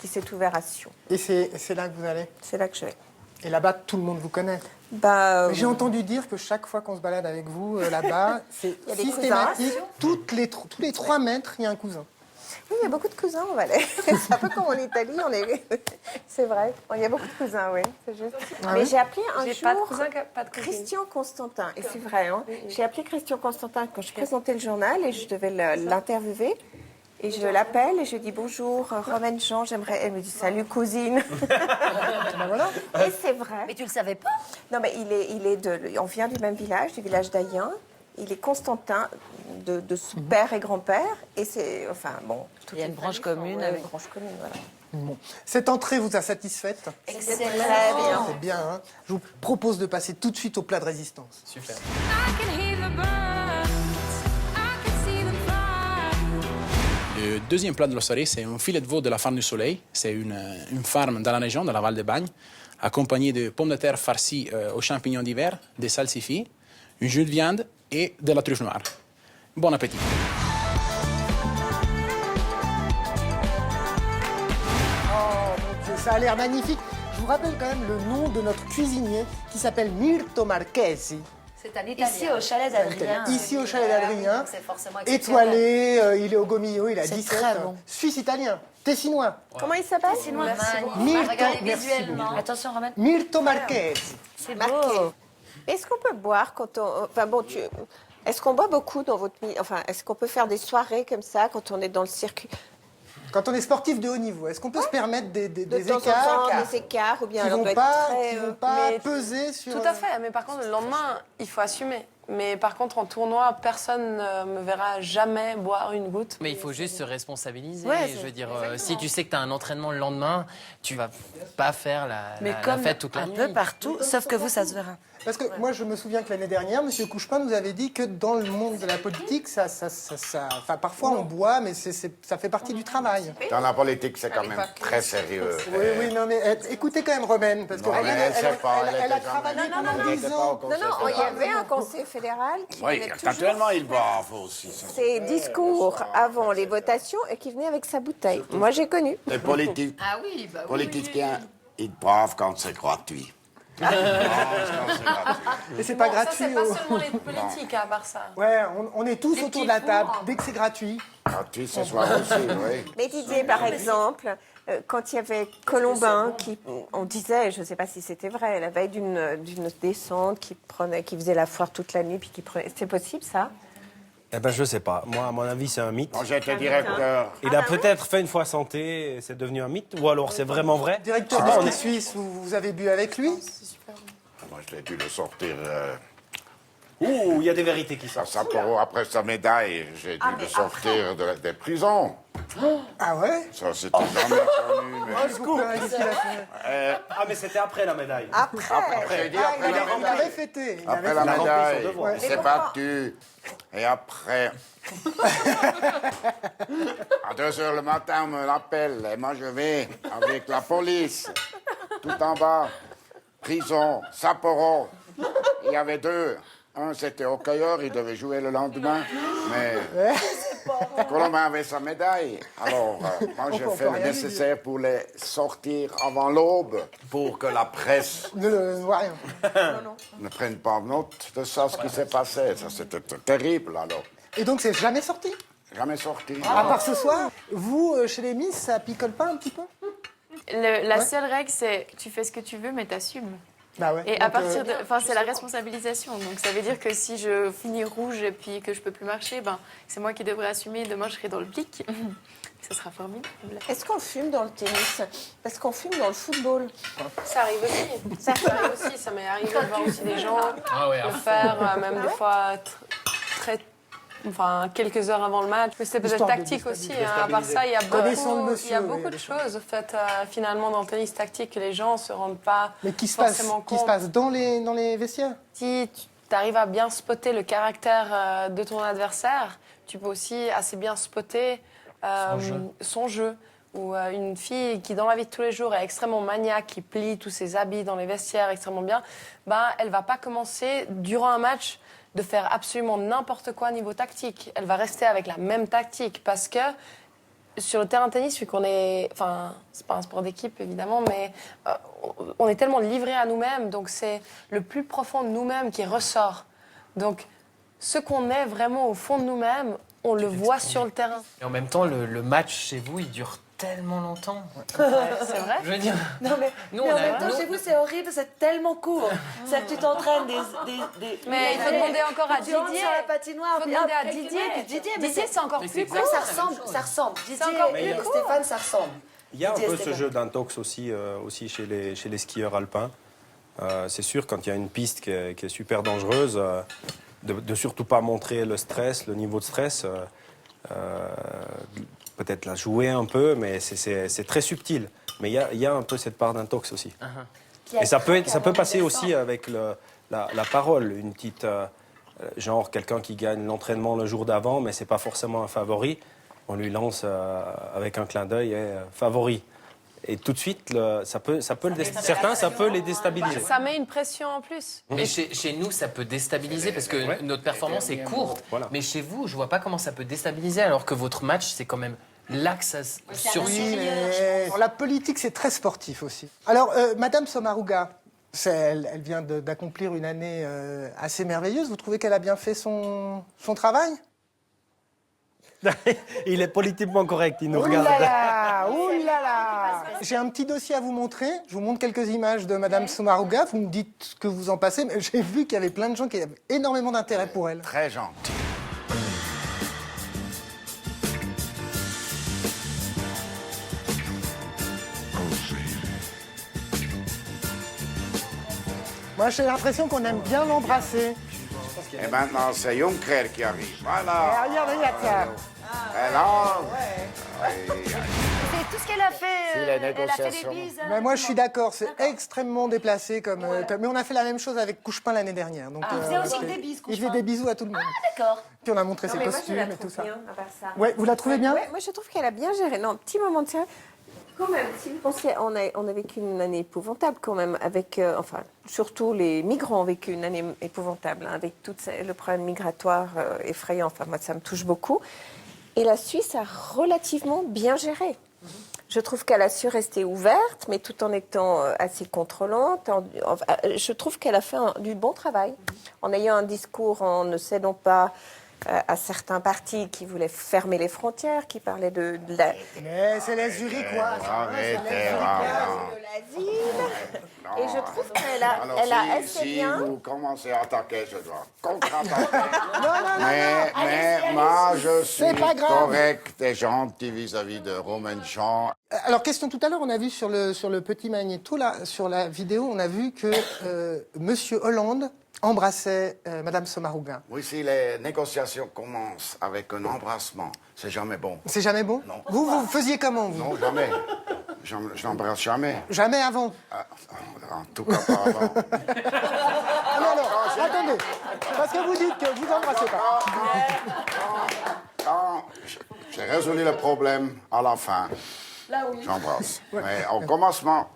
qui s'est ouvert à Sion. Et c'est là que vous allez? C'est là que je vais. Et là-bas, tout le monde vous connaît? Bah, J'ai entendu dire que chaque fois qu'on se balade avec vous là-bas, c'est Il y a des systématique. cousins. Tous les 3 mètres, il y a un cousin. Oui, il y a beaucoup de cousins en Valais. C'est un peu comme en Italie, c'est vrai. Il y a beaucoup de cousins, oui, c'est juste. Ah Mais oui? j'ai appelé un J'ai jour pas de cousin, pas de cousine. Christian Constantin, et c'est vrai, hein. J'ai appelé Christian Constantin quand je présentais le journal et je devais l'interviewer. Et je l'appelle et je dis bonjour, Romaine Jean, j'aimerais. Elle me dit salut cousine. Voilà. Et c'est vrai. Mais tu le savais pas? Non, mais on vient du même village, du village d'Ayen. Il est Constantin de son père et grand-père. Et c'est, enfin bon. Il y a une branche commune. Une branche commune, voilà. Bon. Cette entrée vous a satisfaite? Excellent. Très bien. C'est bien, hein. Je vous propose de passer tout de suite au plat de résistance. Super. Le deuxième plat de la soirée, c'est un filet de veau de la Farm du Soleil. C'est une farm dans la région, dans la Val de Bagne, accompagnée de pommes de terre farcies aux champignons d'hiver, des salsifis, une jus de viande et de la truffe noire. Bon appétit. Oh mon Dieu, ça a l'air magnifique. Je vous rappelle quand même le nom de notre cuisinier qui s'appelle Mirto Marchesi. C'est un Italien. Ici au chalet d'Adrien. Ici au chalet d'Adrien. C'est forcément exceptionnel. Étoilé, il est au Gomillo, il a C'est 17 très ans. bon. Suisse-italien, tessinois. Comment il s'appelle? Mirto, Regardez merci visuellement. beaucoup. Attention, Romaine. Mirto Marchesi. C'est Marqué. beau. Est-ce qu'on peut boire quand on... Enfin bon, est-ce qu'on boit beaucoup dans votre... Enfin, est-ce qu'on peut faire des soirées comme ça quand on est dans le circuit? Quand on est sportif de haut niveau, est-ce qu'on peut se permettre des De temps en écarts temps, des écarts, ou bien qui on vont doit être pas, très, qui vont pas mais peser sur... Tout à fait, mais par contre, le lendemain, il faut assumer. Mais par contre, en tournoi, personne ne me verra jamais boire une goutte. Mais il faut juste se responsabiliser. Ouais, Je veux dire, si tu sais que tu as un entraînement le lendemain, tu vas pas faire la fête toute la nuit. un peu partout, sauf que vous, ça se verra. Parce que moi, je me souviens que l'année dernière, M. Couchepin nous avait dit que dans le monde de la politique, enfin, parfois on boit, mais ça fait partie du travail. Dans la politique, c'est quand même très sérieux. Oui, non, mais écoutez quand même Romaine, parce que Non, mais Romaine, elle sait pas, elle a était travaillé jamais- pendant elle 10 était pas ans. au conseil Non, il y fédéral. avait un conseil fédéral qui Oui, venait toujours actuellement, ils boivent aussi. ses discours avant les votations et qui venait avec sa bouteille. Moi, j'ai connu. Les politiques, Ah oui, bah oui. politiciens, ils boivent quand c'est gratuit. Et c'est pas Bon, gratuit. Ça, c'est pas oh. seulement les politiques, à part ça. Ouais, on est tous Les autour petits de la table. fours. Dès que c'est gratuit. Gratuit ce soir aussi, oui. Mais Didier, par exemple, quand il y avait Colombin, on disait, je ne sais pas si c'était vrai, la veille d'une descente, qui faisait la foire toute la nuit, puis qui prenait... C'est possible, ça? Eh ben, je sais pas. Moi, à mon avis, c'est un mythe. Moi, j'étais directeur. Il a peut-être fait une fois santé, et c'est devenu un mythe, ou alors c'est vraiment vrai. Directeur Je sais pas, whisky suisse, vous avez bu avec lui? Moi, je l'ai dû le sortir Ouh, il y a des vérités qui à sortent. Sapporo après sa médaille. J'ai dû le sortir des prisons. Ah ouais? Ça, c'était jamais connu. Mais... Qu'est-ce qu'il a fait? Ah, mais c'était après la médaille. J'ai dit après la Il médaille. avait fêté. Il Après avait la fêté. médaille, devoir. il s'est battu. Et après, à 2 heures le matin, on me l'appelle. Et moi, je vais avec la police, tout en bas, prison, Sapporo. Il y avait 2. Un, c'était au cueilleur, il devait jouer le lendemain. Mais Colombin avait sa médaille. Alors, moi, j'ai fait le nécessaire pour les sortir avant l'aube, pour que la presse Ne voit rien. ne prenne pas note de ça, ce qui s'est passé. Ça, c'était terrible, alors. Et donc, c'est jamais sorti? Jamais sorti. À part ce soir, vous, chez les Miss, ça picole pas un petit peu? La seule règle, c'est tu fais ce que tu veux, mais t'assumes. Bah ouais. Et à Donc, partir de, enfin, c'est la responsabilisation. Donc ça veut dire que si je finis rouge et puis que je peux plus marcher, ben c'est moi qui devrais assumer. Demain je serai dans le pic. Ce sera formidable. Est-ce qu'on fume dans le tennis? Est-ce qu'on fume dans le football? Ça arrive aussi. Ça arrive aussi. Ça m'est arrivé de voir aussi des gens le faire, même des fois très. Enfin, quelques heures avant le match. Mais c'était peut-être Histoire de tactique aussi. déstabiliser. À part ça, il y a Connaissant le beaucoup, monsieur, il y a oui, beaucoup bien de sûr. choses, en fait, finalement, dans le tennis tactique, que les gens ne se rendent pas Mais qui se passe, forcément qui se compte. passe dans les vestiaires? Si tu arrives à bien spotter le caractère de ton adversaire, tu peux aussi assez bien spotter son jeu. Ou une fille qui, dans la vie de tous les jours, est extrêmement maniaque, qui plie tous ses habits dans les vestiaires extrêmement bien, ben, elle ne va pas commencer, durant un match, de faire absolument n'importe quoi niveau tactique. Elle va rester avec la même tactique parce que sur le terrain de tennis, vu qu'on est... Enfin, c'est pas un sport d'équipe, évidemment, mais on est tellement livrés à nous-mêmes, donc c'est le plus profond de nous-mêmes qui ressort. Donc, ce qu'on est vraiment au fond de nous-mêmes, on le voit sur le terrain. Et en même temps, le match chez vous, il dure tellement longtemps. C'est vrai? Je veux dire, Non, mais, nous, mais on en a- même temps, nous- chez vous, c'est horrible, c'est tellement court. C'est que tu t'entraînes des Mais il faut demander encore à tu rentres Didier. sur la patinoire. Il faut puis demander hop, à quelques Didier. minutes. Didier, Didier, c'est encore plus court. Ça ressemble, ça ressemble. Didier encore et plus Stéphane, ça ressemble. Il y a un Didier et peu ce Stéphane. jeu d'intox aussi, aussi chez les skieurs alpins. C'est sûr, quand il y a une piste qui est super dangereuse, de surtout pas montrer le stress, le niveau de stress. Peut-être la jouer un peu, mais c'est très subtil. Mais il y a un peu cette part d'intox aussi. Et ça peut passer aussi avec la parole. Une petite, genre quelqu'un qui gagne l'entraînement le jour d'avant, mais c'est pas forcément un favori. On lui lance avec un clin d'œil favori. Et tout de suite, certains, ça peut les déstabiliser. Ça met une pression en plus. Mais chez nous, ça peut déstabiliser parce que notre performance est courte. Voilà. Mais chez vous, je vois pas comment ça peut déstabiliser alors que votre match, c'est quand même là que ça se Oui, mais la politique, c'est très sportif aussi. Alors, Madame Sommaruga, elle vient d'accomplir une année assez merveilleuse. Vous trouvez qu'elle a bien fait son travail? Il est politiquement correct, il nous Ouh regarde. là là, ouh là là. J'ai un petit dossier à vous montrer. Je vous montre quelques images de Madame Sommaruga. Vous me dites ce que vous en passez. Mais j'ai vu qu'il y avait plein de gens qui avaient énormément d'intérêt pour elle. Très gentil. Moi, j'ai l'impression qu'on aime bien l'embrasser. Et maintenant, c'est Juncker qui arrive. Eh, Voilà. regarde ça. Et là, C'est tout ce qu'elle a fait. Si, les Elle a fait des négociations. bises. Mais moi, je suis d'accord. C'est extrêmement déplacé. Mais on a fait la même chose avec Couchepin l'année dernière. Donc, Il faisait aussi c'était- des bises, Il faisait Couchepin. des bisous à tout le monde. D'accord. Puis on a montré Non, ses mais moi, je costumes la et tout trouve ça. bien, à part ça. Ouais, vous la trouvez bien? Ouais, moi, je trouve qu'elle a bien géré. Non, petit moment de silence. Quand même, si vous pensez, on a vécu une année épouvantable quand même, avec, enfin, surtout les migrants ont vécu une année épouvantable, hein, avec tout le problème migratoire effrayant. Enfin, moi, ça me touche beaucoup. Et la Suisse a relativement bien géré. Je trouve qu'elle a su rester ouverte, mais tout en étant assez contrôlante. Je trouve qu'elle a fait du bon travail, en ayant un discours, en ne cédant pas à certains partis qui voulaient fermer les frontières, qui parlaient de la... Mais c'est les Zurichois. Arrêtez, Et je trouve qu'elle a, alors, elle a assez si bien... vous commencez à attaquer, je dois contre-attaquer. Non, mais moi, je suis C'est pas grave. correct et gentil vis-à-vis de Romain Jean. Alors, question tout à l'heure, on a vu sur le petit magnéto, là, sur la vidéo, on a vu que Monsieur Hollande embrassait Madame Sommaruga. Oui, si les négociations commencent avec un embrassement, c'est jamais bon. C'est jamais bon? Non. Vous faisiez comment, vous? Non, jamais. Je n'embrasse jamais. Jamais avant? En tout cas, pas avant. Ah, non, alors, attendez, parce que vous dites que vous embrassez pas. Quand j'ai résolu le problème à la fin, j'embrasse. Mais au commencement,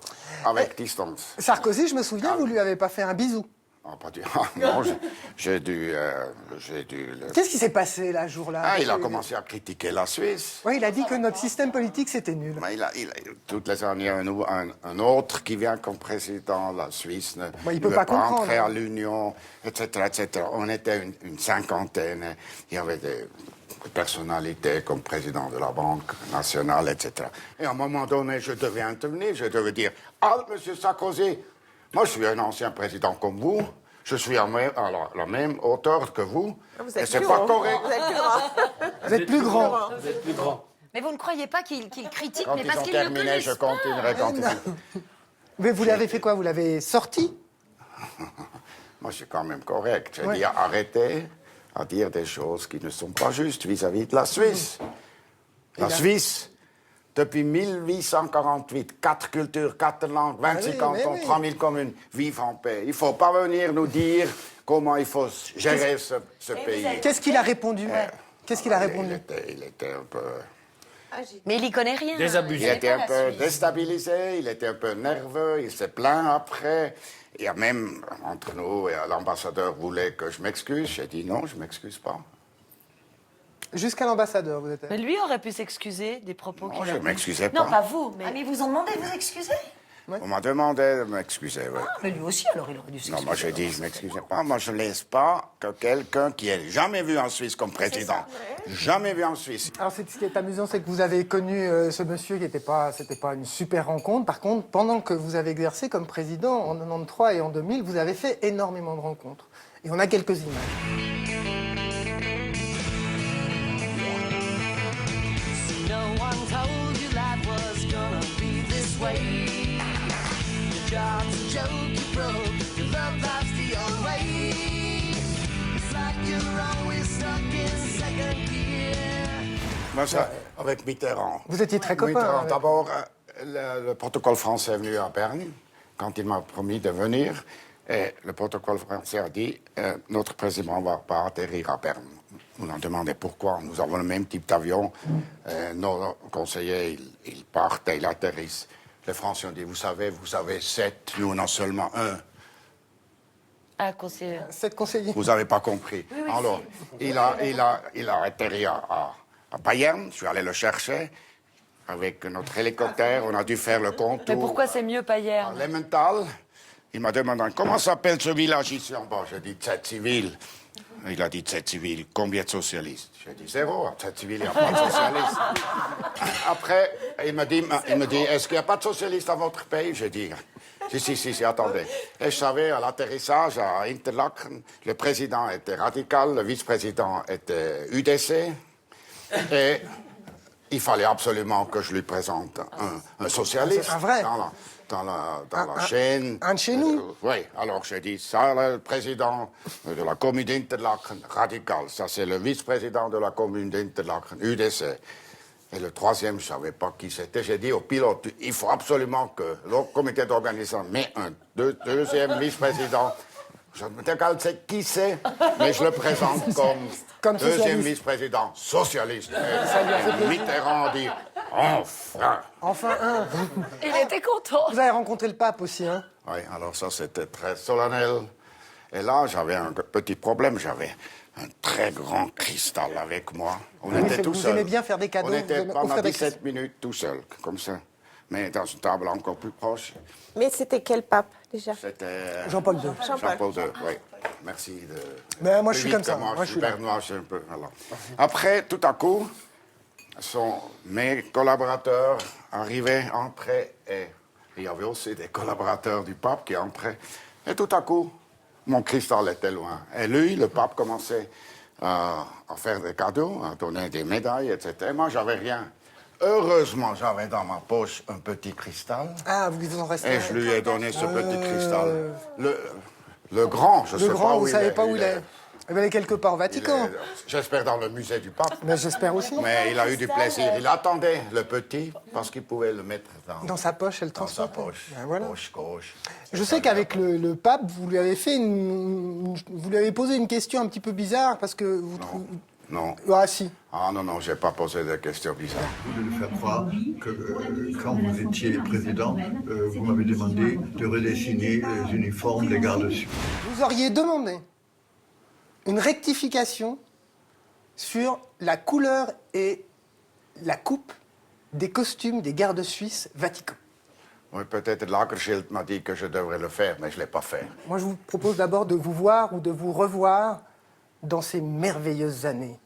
avec distance. Sarkozy, je me souviens, vous lui avez pas fait un bisou. Oh, pas du... non, j'ai dû le... Qu'est-ce qui s'est passé, là, jour-là? Ah, il a commencé à critiquer la Suisse. Oui, il a dit que notre système politique, c'était nul. Mais toutes les années, un autre qui vient comme président de la Suisse ne il peut veut pas comprendre. entrer à l'Union, etc., etc. On était une cinquantaine. Il y avait des personnalités comme président de la Banque nationale, etc. Et à un moment donné, je devais intervenir. Je devais dire « Ah, monsieur Sarkozy, moi, je suis un ancien président comme vous. Je suis à la même hauteur que vous. Et c'est pas correct. Vous êtes plus grand. Vous êtes plus grand. Mais vous ne croyez pas qu'il critique, Quand mais ils parce ont qu'il ne terminé, connaissent je pas. continuerai quand ils... Mais vous l'avez fait quoi? Vous l'avez sorti? Moi, je suis quand même correct. J'ai Ouais. dit arrêtez à dire des choses qui ne sont pas justes vis-à-vis de la Suisse. La Suisse, depuis 1848, 4 cultures, 4 langues, 26 cantons, 3000 communes, vivent en paix. Il ne faut pas venir nous dire comment il faut gérer ce pays. Qu'est-ce qu'il a répondu? Qu'est-ce qu'il a répondu? Il était un peu... Mais il y connaît rien. Il était un peu déstabilisé, il était un peu nerveux, il s'est plaint après. Il y a même, entre nous, et l'ambassadeur voulait que je m'excuse. J'ai dit non, je ne m'excuse pas. Jusqu'à l'ambassadeur, vous êtes... Mais lui aurait pu s'excuser des propos qu'il a je tenus. m'excusais Non, pas. pas vous, mais... Ah, mais ils vous ont demandé de vous excuser? On m'a demandé de m'excuser, oui. Mais lui aussi, alors il aurait dû s'excuser. Non, moi j'ai dit, je m'excusais pas. Moi, je ne laisse pas que quelqu'un qui ait jamais vu en Suisse comme président, jamais vu en Suisse. Alors, ce qui est amusant, c'est que vous avez connu ce monsieur qui c'était pas une super rencontre. Par contre, pendant que vous avez exercé comme président en 93 et en 2000, vous avez fait énormément de rencontres. Et on a quelques images. Moi, ça, avec Mitterrand. Vous étiez très copains. Mitterrand, avec- d'abord, le protocole français est venu à Berne, quand il m'a promis de venir. Et le protocole français a dit, notre président ne va pas atterrir à Berne. On a demandé pourquoi. Nous avons le même type d'avion. Nos conseillers, ils partent et ils atterrissent. Les Français ont dit, vous savez 7, nous on a seulement 1. Ah, conseiller. 7 conseillers. Vous n'avez pas compris. Oui, oui, Alors, il a atterri à Bayern. Je suis allé le chercher avec notre hélicoptère. On a dû faire le contour. Mais pourquoi c'est mieux pas hier? À Lemmental. Il m'a demandé comment s'appelle ce village ici en bas. J'ai dit Tête-Civile. Il a dit Tête-Civile. Combien de socialistes? J'ai dit 0. À Tête-Civile, il n'y a pas de socialistes. Après, il me dit est-ce qu'il n'y a pas de socialistes dans votre pays? J'ai dit si, attendez. Et je savais, à l'atterrissage à Interlaken, le président était radical, le vice-président était UDC. Et il fallait absolument que je lui présente un socialiste. C'est pas vrai. Dans la chaîne. Un de chez nous. Oui, alors j'ai dit, ça, le président de la commune d'Interlaken, radical. Ça, c'est le vice-président de la commune d'Interlaken, UDC. Et le troisième, je ne savais pas qui c'était. J'ai dit au pilote, il faut absolument que le comité d'organisation mette un deuxième vice-président Je me décale, c'est qui c'est, mais je le présente comme deuxième socialiste. vice-président socialiste. Et Mitterrand dit enfin. Enfin un. Il était content. Vous avez rencontré le pape aussi, hein? Oui, alors ça, c'était très solennel. Et là, j'avais un petit problème. J'avais un très grand cristal avec moi. On était tout Vous seuls. aimez bien faire des cadeaux. On était vous pendant offrez des 17 minutes tout seul, comme ça. Mais dans une table encore plus proche. Mais c'était quel pape déjà? C'était Jean-Paul II. Jean-Paul II, oui. Merci de... Mais moi, je plus suis vite comme que ça. Moi, Moi, je je suis suis là. bernois, je suis un peu... alors. Après, tout à coup, mes collaborateurs arrivaient, entraient, et il y avait aussi des collaborateurs du pape qui entraient. Et tout à coup, mon cristal était loin. Et lui, le pape, commençait à faire des cadeaux, à donner des médailles, etc. Et moi, j'avais rien. Heureusement, j'avais dans ma poche un petit cristal. Ah, vous en restez. Et je lui ai donné ce petit cristal. Le grand, je ne sais Le pas grand, où vous il savez est. pas où il est. Eh bien, il est quelque part au Vatican. J'espère dans le musée du pape. Mais j'espère aussi. Mais il a eu du plaisir. Il attendait le petit parce qu'il pouvait le mettre Dans sa poche, elle dans sa transporte. poche. Ben voilà. Poche gauche. Je sais qu'avec le pape, vous lui avez fait vous lui avez posé une question un petit peu bizarre parce que vous trouvez. Non. Ah si. Ah non, j'ai pas posé de questions bizarres. De lui faire croire que quand vous étiez président, vous m'avez demandé de redessiner les uniformes des gardes-sous. Vous auriez demandé une rectification sur la couleur et la coupe des costumes des gardes suisses Vatican. Oui, peut-être Lagerschild m'a dit que je devrais le faire, mais je ne l'ai pas fait. Moi, je vous propose d'abord de vous voir ou de vous revoir dans ces merveilleuses années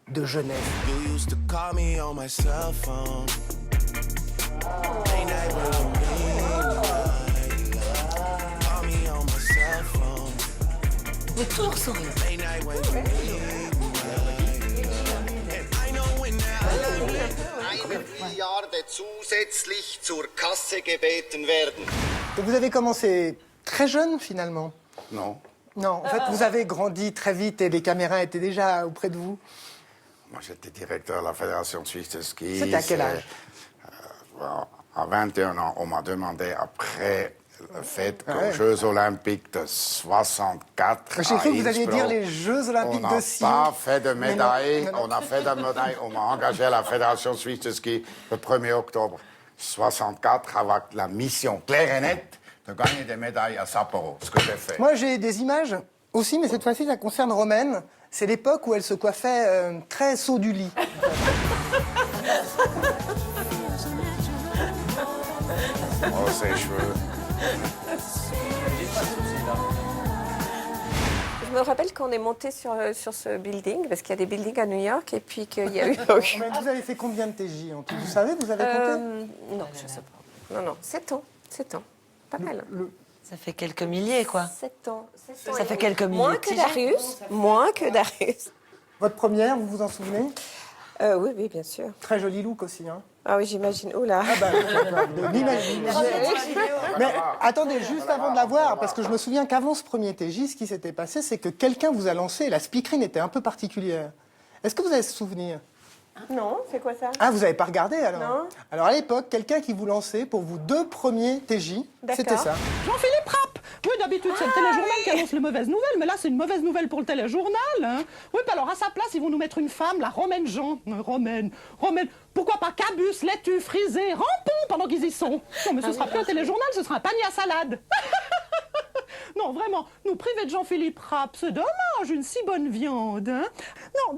de jeunesse. You used to call me on my cell phone. Ain't that what you mean? Call me on my cell phone. Vous toujours sourire. Ain't that what you mean? And I know when that 1 Milliarde zusätzlich zur Kasse gebeten werden. Et vous avez commencé très jeune, finalement. Non. Non, en fait, vous avez grandi très vite et les caméras étaient déjà auprès de vous. Moi, j'étais directeur de la Fédération suisse de ski. C'était à quel âge À 21 ans, on m'a demandé, après le fait qu'aux ouais. Jeux Olympiques de 64. J'ai cru que vous alliez Innsbruck, dire les Jeux Olympiques on de n'a Sion. pas fait de Mais non, médaille. mais non. On a fait de médaille. On m'a engagé à la Fédération suisse de ski le 1er octobre 64 avec la mission claire et nette de gagner des médailles à Sapporo, ce que j'ai fait. Moi, j'ai des images aussi, mais cette fois-ci, ça concerne Romaine. C'est l'époque où elle se coiffait très saut du lit. Oh, ses cheveux. Je me rappelle qu'on est monté sur ce building, parce qu'il y a des buildings à New York, et puis qu'il y a eu... Mais vous avez fait combien de TJ en tout? Vous savez, vous avez compté? Non, je ne sais pas. Non, 7 ans. 7 ans. Pas mal. Ça fait quelques milliers, quoi. 7 ans. Ça fait quelques milliers. Moins que Darius. Moins que Darius. Votre première, vous vous en souvenez? Oui, oui, bien sûr. Très joli look aussi, hein? Ah oui, j'imagine. Oh là. Ah bah, mais attendez, juste avant de la voir, parce que je me souviens qu'avant ce premier TJ, ce qui s'était passé, c'est que quelqu'un vous a lancé, et la speakerine était un peu particulière. Est-ce que vous avez ce souvenir? Non, c'est quoi ça? Ah, vous n'avez pas regardé alors? Non. Alors à l'époque, quelqu'un qui vous lançait pour vos 2 premiers TJ, c'était ça. Jean-Philippe Rapp. Oui, d'habitude, c'est le téléjournal qui annonce les mauvaises nouvelles, mais là, c'est une mauvaise nouvelle pour le téléjournal. Hein. Oui, puis alors, à sa place, ils vont nous mettre une femme, la Romaine Jean. Romaine, pourquoi pas cabus, laitue, frisée, rampon pendant qu'ils y sont? Non, mais ce sera plus un téléjournal, ce sera un panier à salade. Non, vraiment, nous priver de Jean-Philippe Rapp, c'est dommage, une si bonne viande. Hein. Non,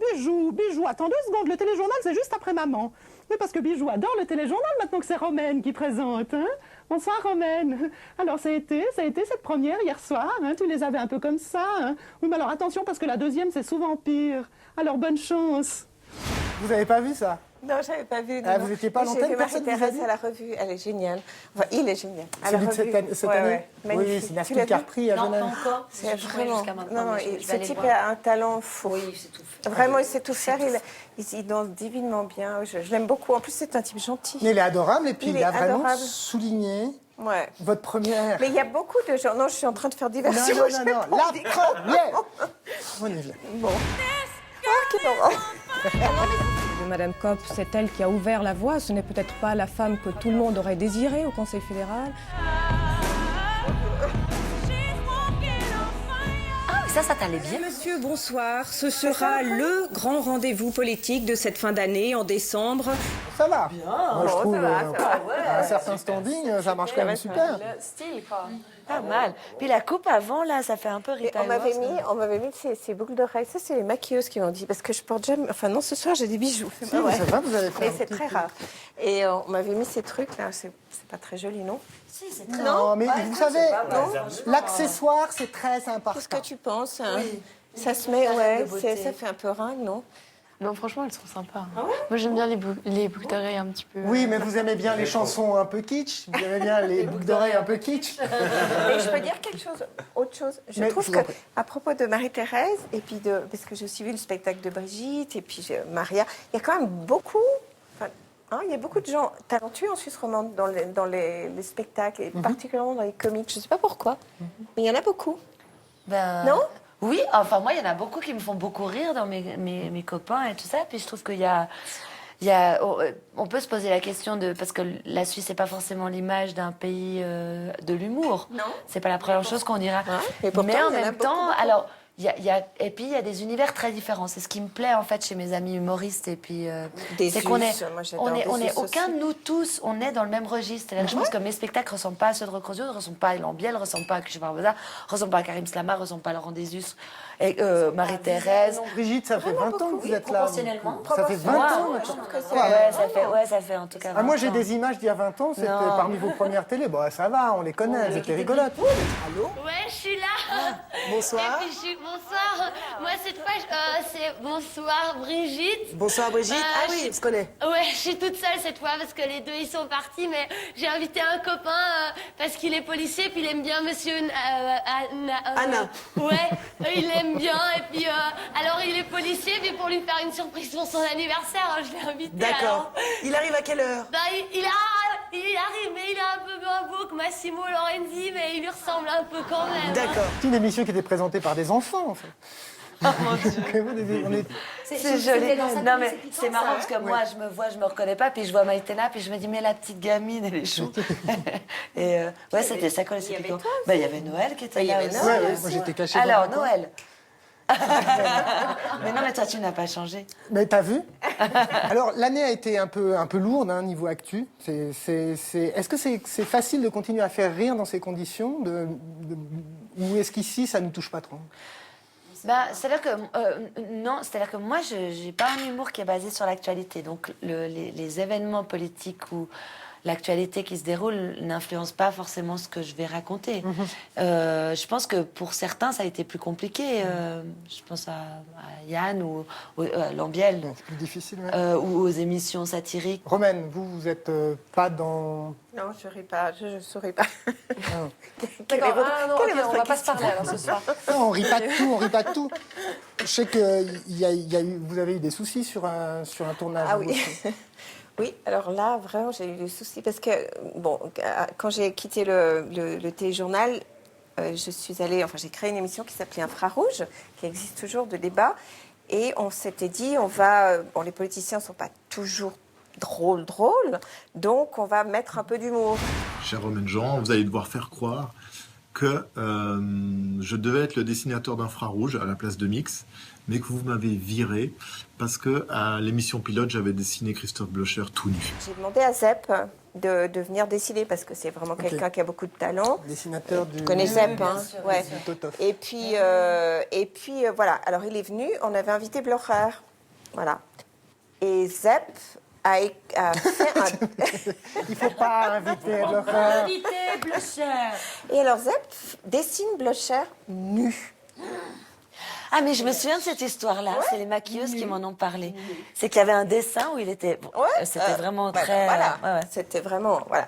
Bijou, attends 2 secondes, le téléjournal, c'est juste après maman. Oui, parce que Bijou adore le téléjournal maintenant que c'est Romaine qui présente. Hein. Bonsoir, Romaine. Alors, ça a été cette première hier soir, hein. Tu les avais un peu comme ça. Hein. Oui, mais alors attention, parce que la deuxième, c'est souvent pire. Alors, bonne chance. Vous n'avez pas vu ça? Non, je n'avais pas vu. Ah, non. vous n'étiez pas à J'ai l'antenne, vu personne vous a Marie-Thérèse dit? à la revue, elle est géniale. Enfin, il est génial. À la Celui de revue. cette année? Ouais, Oui, magnifique. c'est une Tu l'as qui a vu? repris à Non, Genève. pas encore. C'est Je vraiment... jusqu'à maintenant, Non, mais je vais ce aller type voir. a un talent fou. Oui, il sait tout faire. Vraiment, il sait tout faire. Il danse divinement bien. Je l'aime beaucoup. En plus, c'est un type gentil. Mais il est adorable et puis il est a vraiment adorable. souligné Ouais. votre première. Mais il y a beaucoup de gens... Non, je suis en train de faire diversion. Non, je non, vais non, pas la dire. première. On y vient. Bon. Oh, quel horreur. Madame Kopp, c'est elle qui a ouvert la voie. Ce n'est peut-être pas la femme que tout le monde aurait désirée au Conseil fédéral. Et ça t'allait bien? Monsieur, bonsoir. Ce sera le grand rendez-vous politique de cette fin d'année en décembre. Ça va. Bien. Moi, je trouve, à un certain standing, ça marche quand même super. Le style, quoi. Pas mal. Puis la coupe avant, là, ça fait un peu Rita On m'avait mis ces boucles d'oreilles. Ça, c'est les maquilleuses qui m'ont dit. Parce que je porte jamais... Enfin, non, ce soir, j'ai des bijoux. Si, c'est vrai, vous avez fait Et un c'est petit très coup. rare. Et on m'avait mis ces trucs, là. C'est pas très joli, non? Si, c'est très... Non, mais vous savez, l'accessoire, c'est très important. Qu'est-ce que tu penses hein? Oui. Ça se met, Une ouais, reine de beauté. ça fait un peu ringue, non? Non, franchement, elles sont sympas. Moi, j'aime bien les boucles d'oreilles un petit peu. Oui, mais vous aimez bien les chansons un peu kitsch, vous aimez bien les boucles d'oreilles un peu kitsch. Et je peux dire quelque chose, autre chose. Je Mais trouve je vous en que, prie. à propos de Marie-Thérèse, et puis parce que j'ai aussi vu le spectacle de Brigitte, et puis Maria, il y a quand même beaucoup, il y a beaucoup de gens talentueux en Suisse romande dans les spectacles, et particulièrement dans les comiques. Je ne sais pas pourquoi, mais il y en a beaucoup. Ben, Non? Oui, enfin moi, il y en a beaucoup qui me font beaucoup rire dans mes copains et tout ça. Puis je trouve qu'il y a, on peut se poser la question parce que la Suisse n'est pas forcément l'image d'un pays de l'humour. Non. C'est pas la première chose qu'on dira. mais pourtant, Mais en il y en a même temps, beaucoup. alors. Et puis il y a des univers très différents. C'est ce qui me plaît en fait chez mes amis humoristes. Et puis Des c'est qu'on est, us, moi, j'adore on est, des on est us aucun aussi. de nous tous, on est dans le même registre. C'est-à-dire que je pense que mes spectacles ressemblent pas à ceux de Recrozio, ne ressemblent pas à Elan Biel, ne ressemblent pas à Cuchet Barbosa, ne ressemblent pas à Karim Slama, ne ressemblent pas à Laurent Desus, et Marie-Thérèse. Brigitte, ça fait 20 ans que vous êtes là. Proportionnellement. Ça fait 20 ans maintenant. Ouais, ça fait en tout cas 20 Ah, moi, j'ai ans. des images d'il y a 20 ans, c'était Non. parmi vos premières télés. Bon, ça va, on les connaît, elles étaient rigolotes. Allô? Ouais, je suis là. Bonsoir. Et puis bonsoir. Moi cette fois, c'est bonsoir Brigitte. Bonsoir Brigitte. Ah oui, je connais. Ouais, je suis toute seule cette fois parce que les deux ils sont partis, mais j'ai invité un copain parce qu'il est policier puis il aime bien Monsieur Anna. Ouais, il aime bien et puis alors il est policier puis pour lui faire une surprise pour son anniversaire, je l'ai invité. D'accord. alors. Il arrive à quelle heure? Bah, il arrive, mais il est un peu moins beau que Massimo Lorenzi, mais il lui ressemble un peu quand même. D'accord. C'est une émission qui était présentée par des enfants, en fait. Oh mon Dieu. C'est joli. dans sa Non, mais télé, c'est c'est marrant ça, parce que hein. moi, je me vois, je me reconnais pas, puis je vois Maïtena, puis je me dis, mais la petite gamine, elle est chou. Et ouais, c'était ça, quoi, c'était quoi? Bah, il y avait Noël qui était là aussi. Ouais, moi, j'étais caché dans Alors, le coin. Noël. Mais non, mais toi, tu n'as pas changé. Mais t'as vu? Alors, l'année a été un peu lourde, hein, niveau actu. Est-ce que c'est facile de continuer à faire rire dans ces conditions ou est-ce qu'ici, ça ne touche pas trop? Bah, c'est-à-dire que non, c'est-à-dire que moi, je n'ai pas un humour qui est basé sur l'actualité. Donc, les événements politiques ou l'actualité qui se déroule n'influence pas forcément ce que je vais raconter. Je pense que pour certains, ça a été plus compliqué. Je pense à Yann ou à Lambiel. C'est plus difficile, ouais. Ou aux émissions satiriques. Romaine, vous n'êtes pas dans... Non, je ris pas, je souris pas. D'accord, non, quelle est ok, votre on va pas se question parler alors ce soir. Non, on rit pas de tout. Je sais que vous avez eu des soucis sur un tournage. Ah vous oui. aussi. Oui, alors là, vraiment, j'ai eu des soucis parce que, bon, quand j'ai quitté le téléjournal, j'ai créé une émission qui s'appelait Infrarouge, qui existe toujours, de débat, et on s'était dit, les politiciens ne sont pas toujours drôles, donc on va mettre un peu d'humour. Cher Romaine Jean, vous allez devoir faire croire que je devais être le dessinateur d'Infrarouge à la place de Mix, mais que vous m'avez viré parce que à l'émission pilote, j'avais dessiné Christophe Blocher tout nu. J'ai demandé à Zep de venir dessiner parce que c'est vraiment quelqu'un qui a beaucoup de talent. Dessinateur du... Tu connais Zep, hein? sûr, Ouais. bien sûr. Totof. Et puis, voilà. Alors, il est venu, on avait invité Blocher. Voilà. Et Zep a fait un... Il ne faut pas inviter Blocher. Invité Blocher. Et alors, Zep dessine Blocher nu. Ah, mais je me souviens de cette histoire-là. C'est les maquilleuses qui m'en ont parlé. C'est qu'il y avait un dessin où il était... C'était vraiment très... Voilà. ouais. C'était vraiment... Voilà.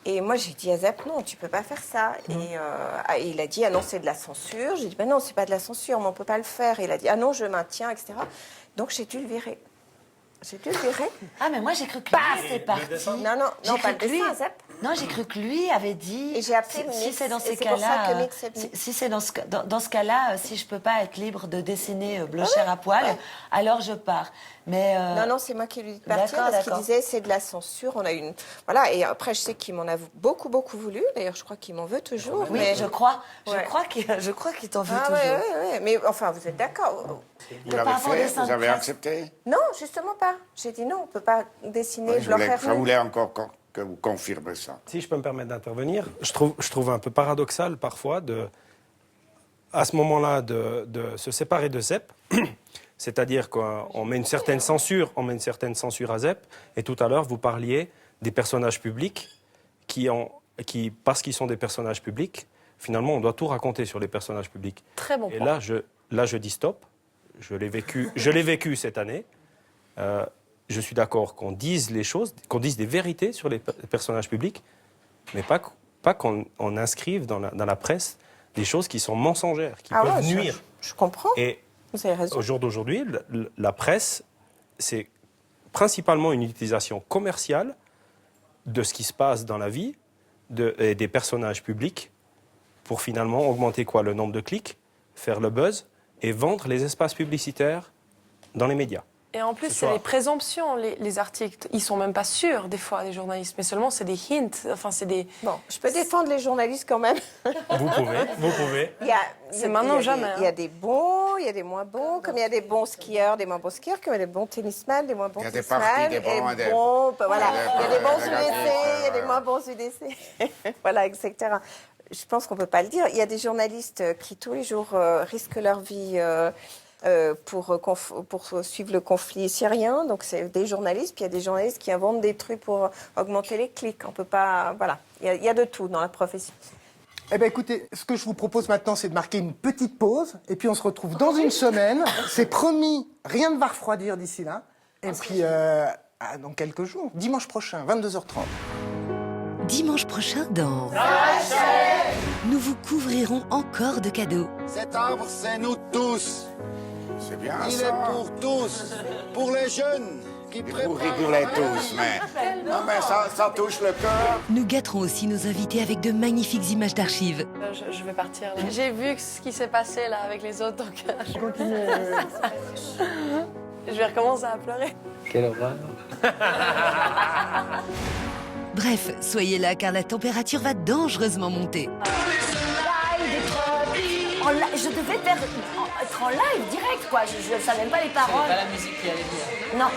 Et moi, j'ai dit à Zep, non, tu peux pas faire ça. Et il a dit, ah non, c'est de la censure. J'ai dit, ben non, c'est pas de la censure, mais on peut pas le faire. Et il a dit, ah non, je maintiens, etc. Donc, j'ai dû le virer. J'ai dû le virer. Ah, mais moi, j'ai cru que lui était parti. Non, non, J'ai non, cru pas le que lui- dessin, Zep. Non, j'ai cru que lui avait dit. Et j'ai appelé si Mix, c'est dans et ces c'est pour ça cas-là, que Mix est venu. si c'est dans ce cas-là, si je peux pas être libre de dessiner Blocher à poil, alors je pars. Mais Non, non, c'est moi qui lui ai dit de partir D'accord, parce qu'il d'accord. disait c'est de la censure. On a une voilà. Et après, je sais qu'il m'en a beaucoup voulu. D'ailleurs, je crois qu'il m'en veut toujours. Oui, mais je crois Ouais. qu'il t'en veut Ah toujours. ouais. Mais enfin, vous êtes d'accord. Vous l'avez fait? Vous avez accepté? Non, justement pas. J'ai dit non, on peut pas dessiner. Oui, je Blocher. voulais encore que vous confirmez ça. Si je peux me permettre d'intervenir, je trouve un peu paradoxal parfois à ce moment-là de se séparer de ZEP. C'est-à-dire qu'on met une certaine censure, à ZEP. Et tout à l'heure, vous parliez des personnages publics qui, parce qu'ils sont des personnages publics, finalement, on doit tout raconter sur les personnages publics. Très bon Et point. là, je dis stop. Je l'ai vécu cette année. Je suis d'accord qu'on dise les choses, qu'on dise des vérités sur les personnages publics, mais pas qu'on inscrive dans la presse des choses qui sont mensongères, qui peuvent nuire. Je comprends. Et vous avez raison. au jour d'aujourd'hui, la presse, c'est principalement une utilisation commerciale de ce qui se passe dans la vie et des personnages publics pour finalement augmenter le nombre de clics, faire le buzz et vendre les espaces publicitaires dans les médias. Et en plus, Ce c'est soir. les présomptions, les articles. Ils sont même pas sûrs, des fois, les journalistes. Mais seulement, c'est des hints. Enfin, c'est des... Bon, je peux défendre les journalistes quand même. Vous pouvez. C'est maintenant ou jamais, Il y a des bons, il y a des moins bons. Comme il y a des bons skieurs, des moins bons skieurs, comme il y a des bons tennisman, des moins bons Il y a des tennisman. partis, des bons et des- Voilà, il y a des bons des UDC, négatifs, il y a des ouais. moins bons UDC. Voilà, etc. Je pense qu'on ne peut pas le dire. Il y a des journalistes qui, tous les jours, risquent leur vie pour suivre le conflit syrien. Donc, c'est des journalistes. Puis, il y a des journalistes qui inventent des trucs pour augmenter les clics. On peut pas... Voilà. Il y a de tout dans la profession. Eh bien, écoutez, ce que je vous propose maintenant, c'est de marquer une petite pause. Et puis, on se retrouve dans une semaine. C'est promis, rien ne va refroidir d'ici là. Et puis, dans quelques jours, dimanche prochain, 22h30. Dimanche prochain dans... Nous vous couvrirons encore de cadeaux. Cet arbre, c'est nous tous. C'est bien Il ça. est pour tous, pour les jeunes qui Vous préparent. rigolez tous, mais... Non, mais ça touche le cœur. Nous gâterons aussi nos invités avec de magnifiques images d'archives. Je vais partir là. J'ai vu ce qui s'est passé là avec les autres, donc je continue. Je vais recommencer à pleurer. Quelle horreur. Bref, soyez là car la température va dangereusement monter. Je devais être en live direct, quoi. Je ne savais même pas les paroles. C'est pas la musique qui allait venir. Non.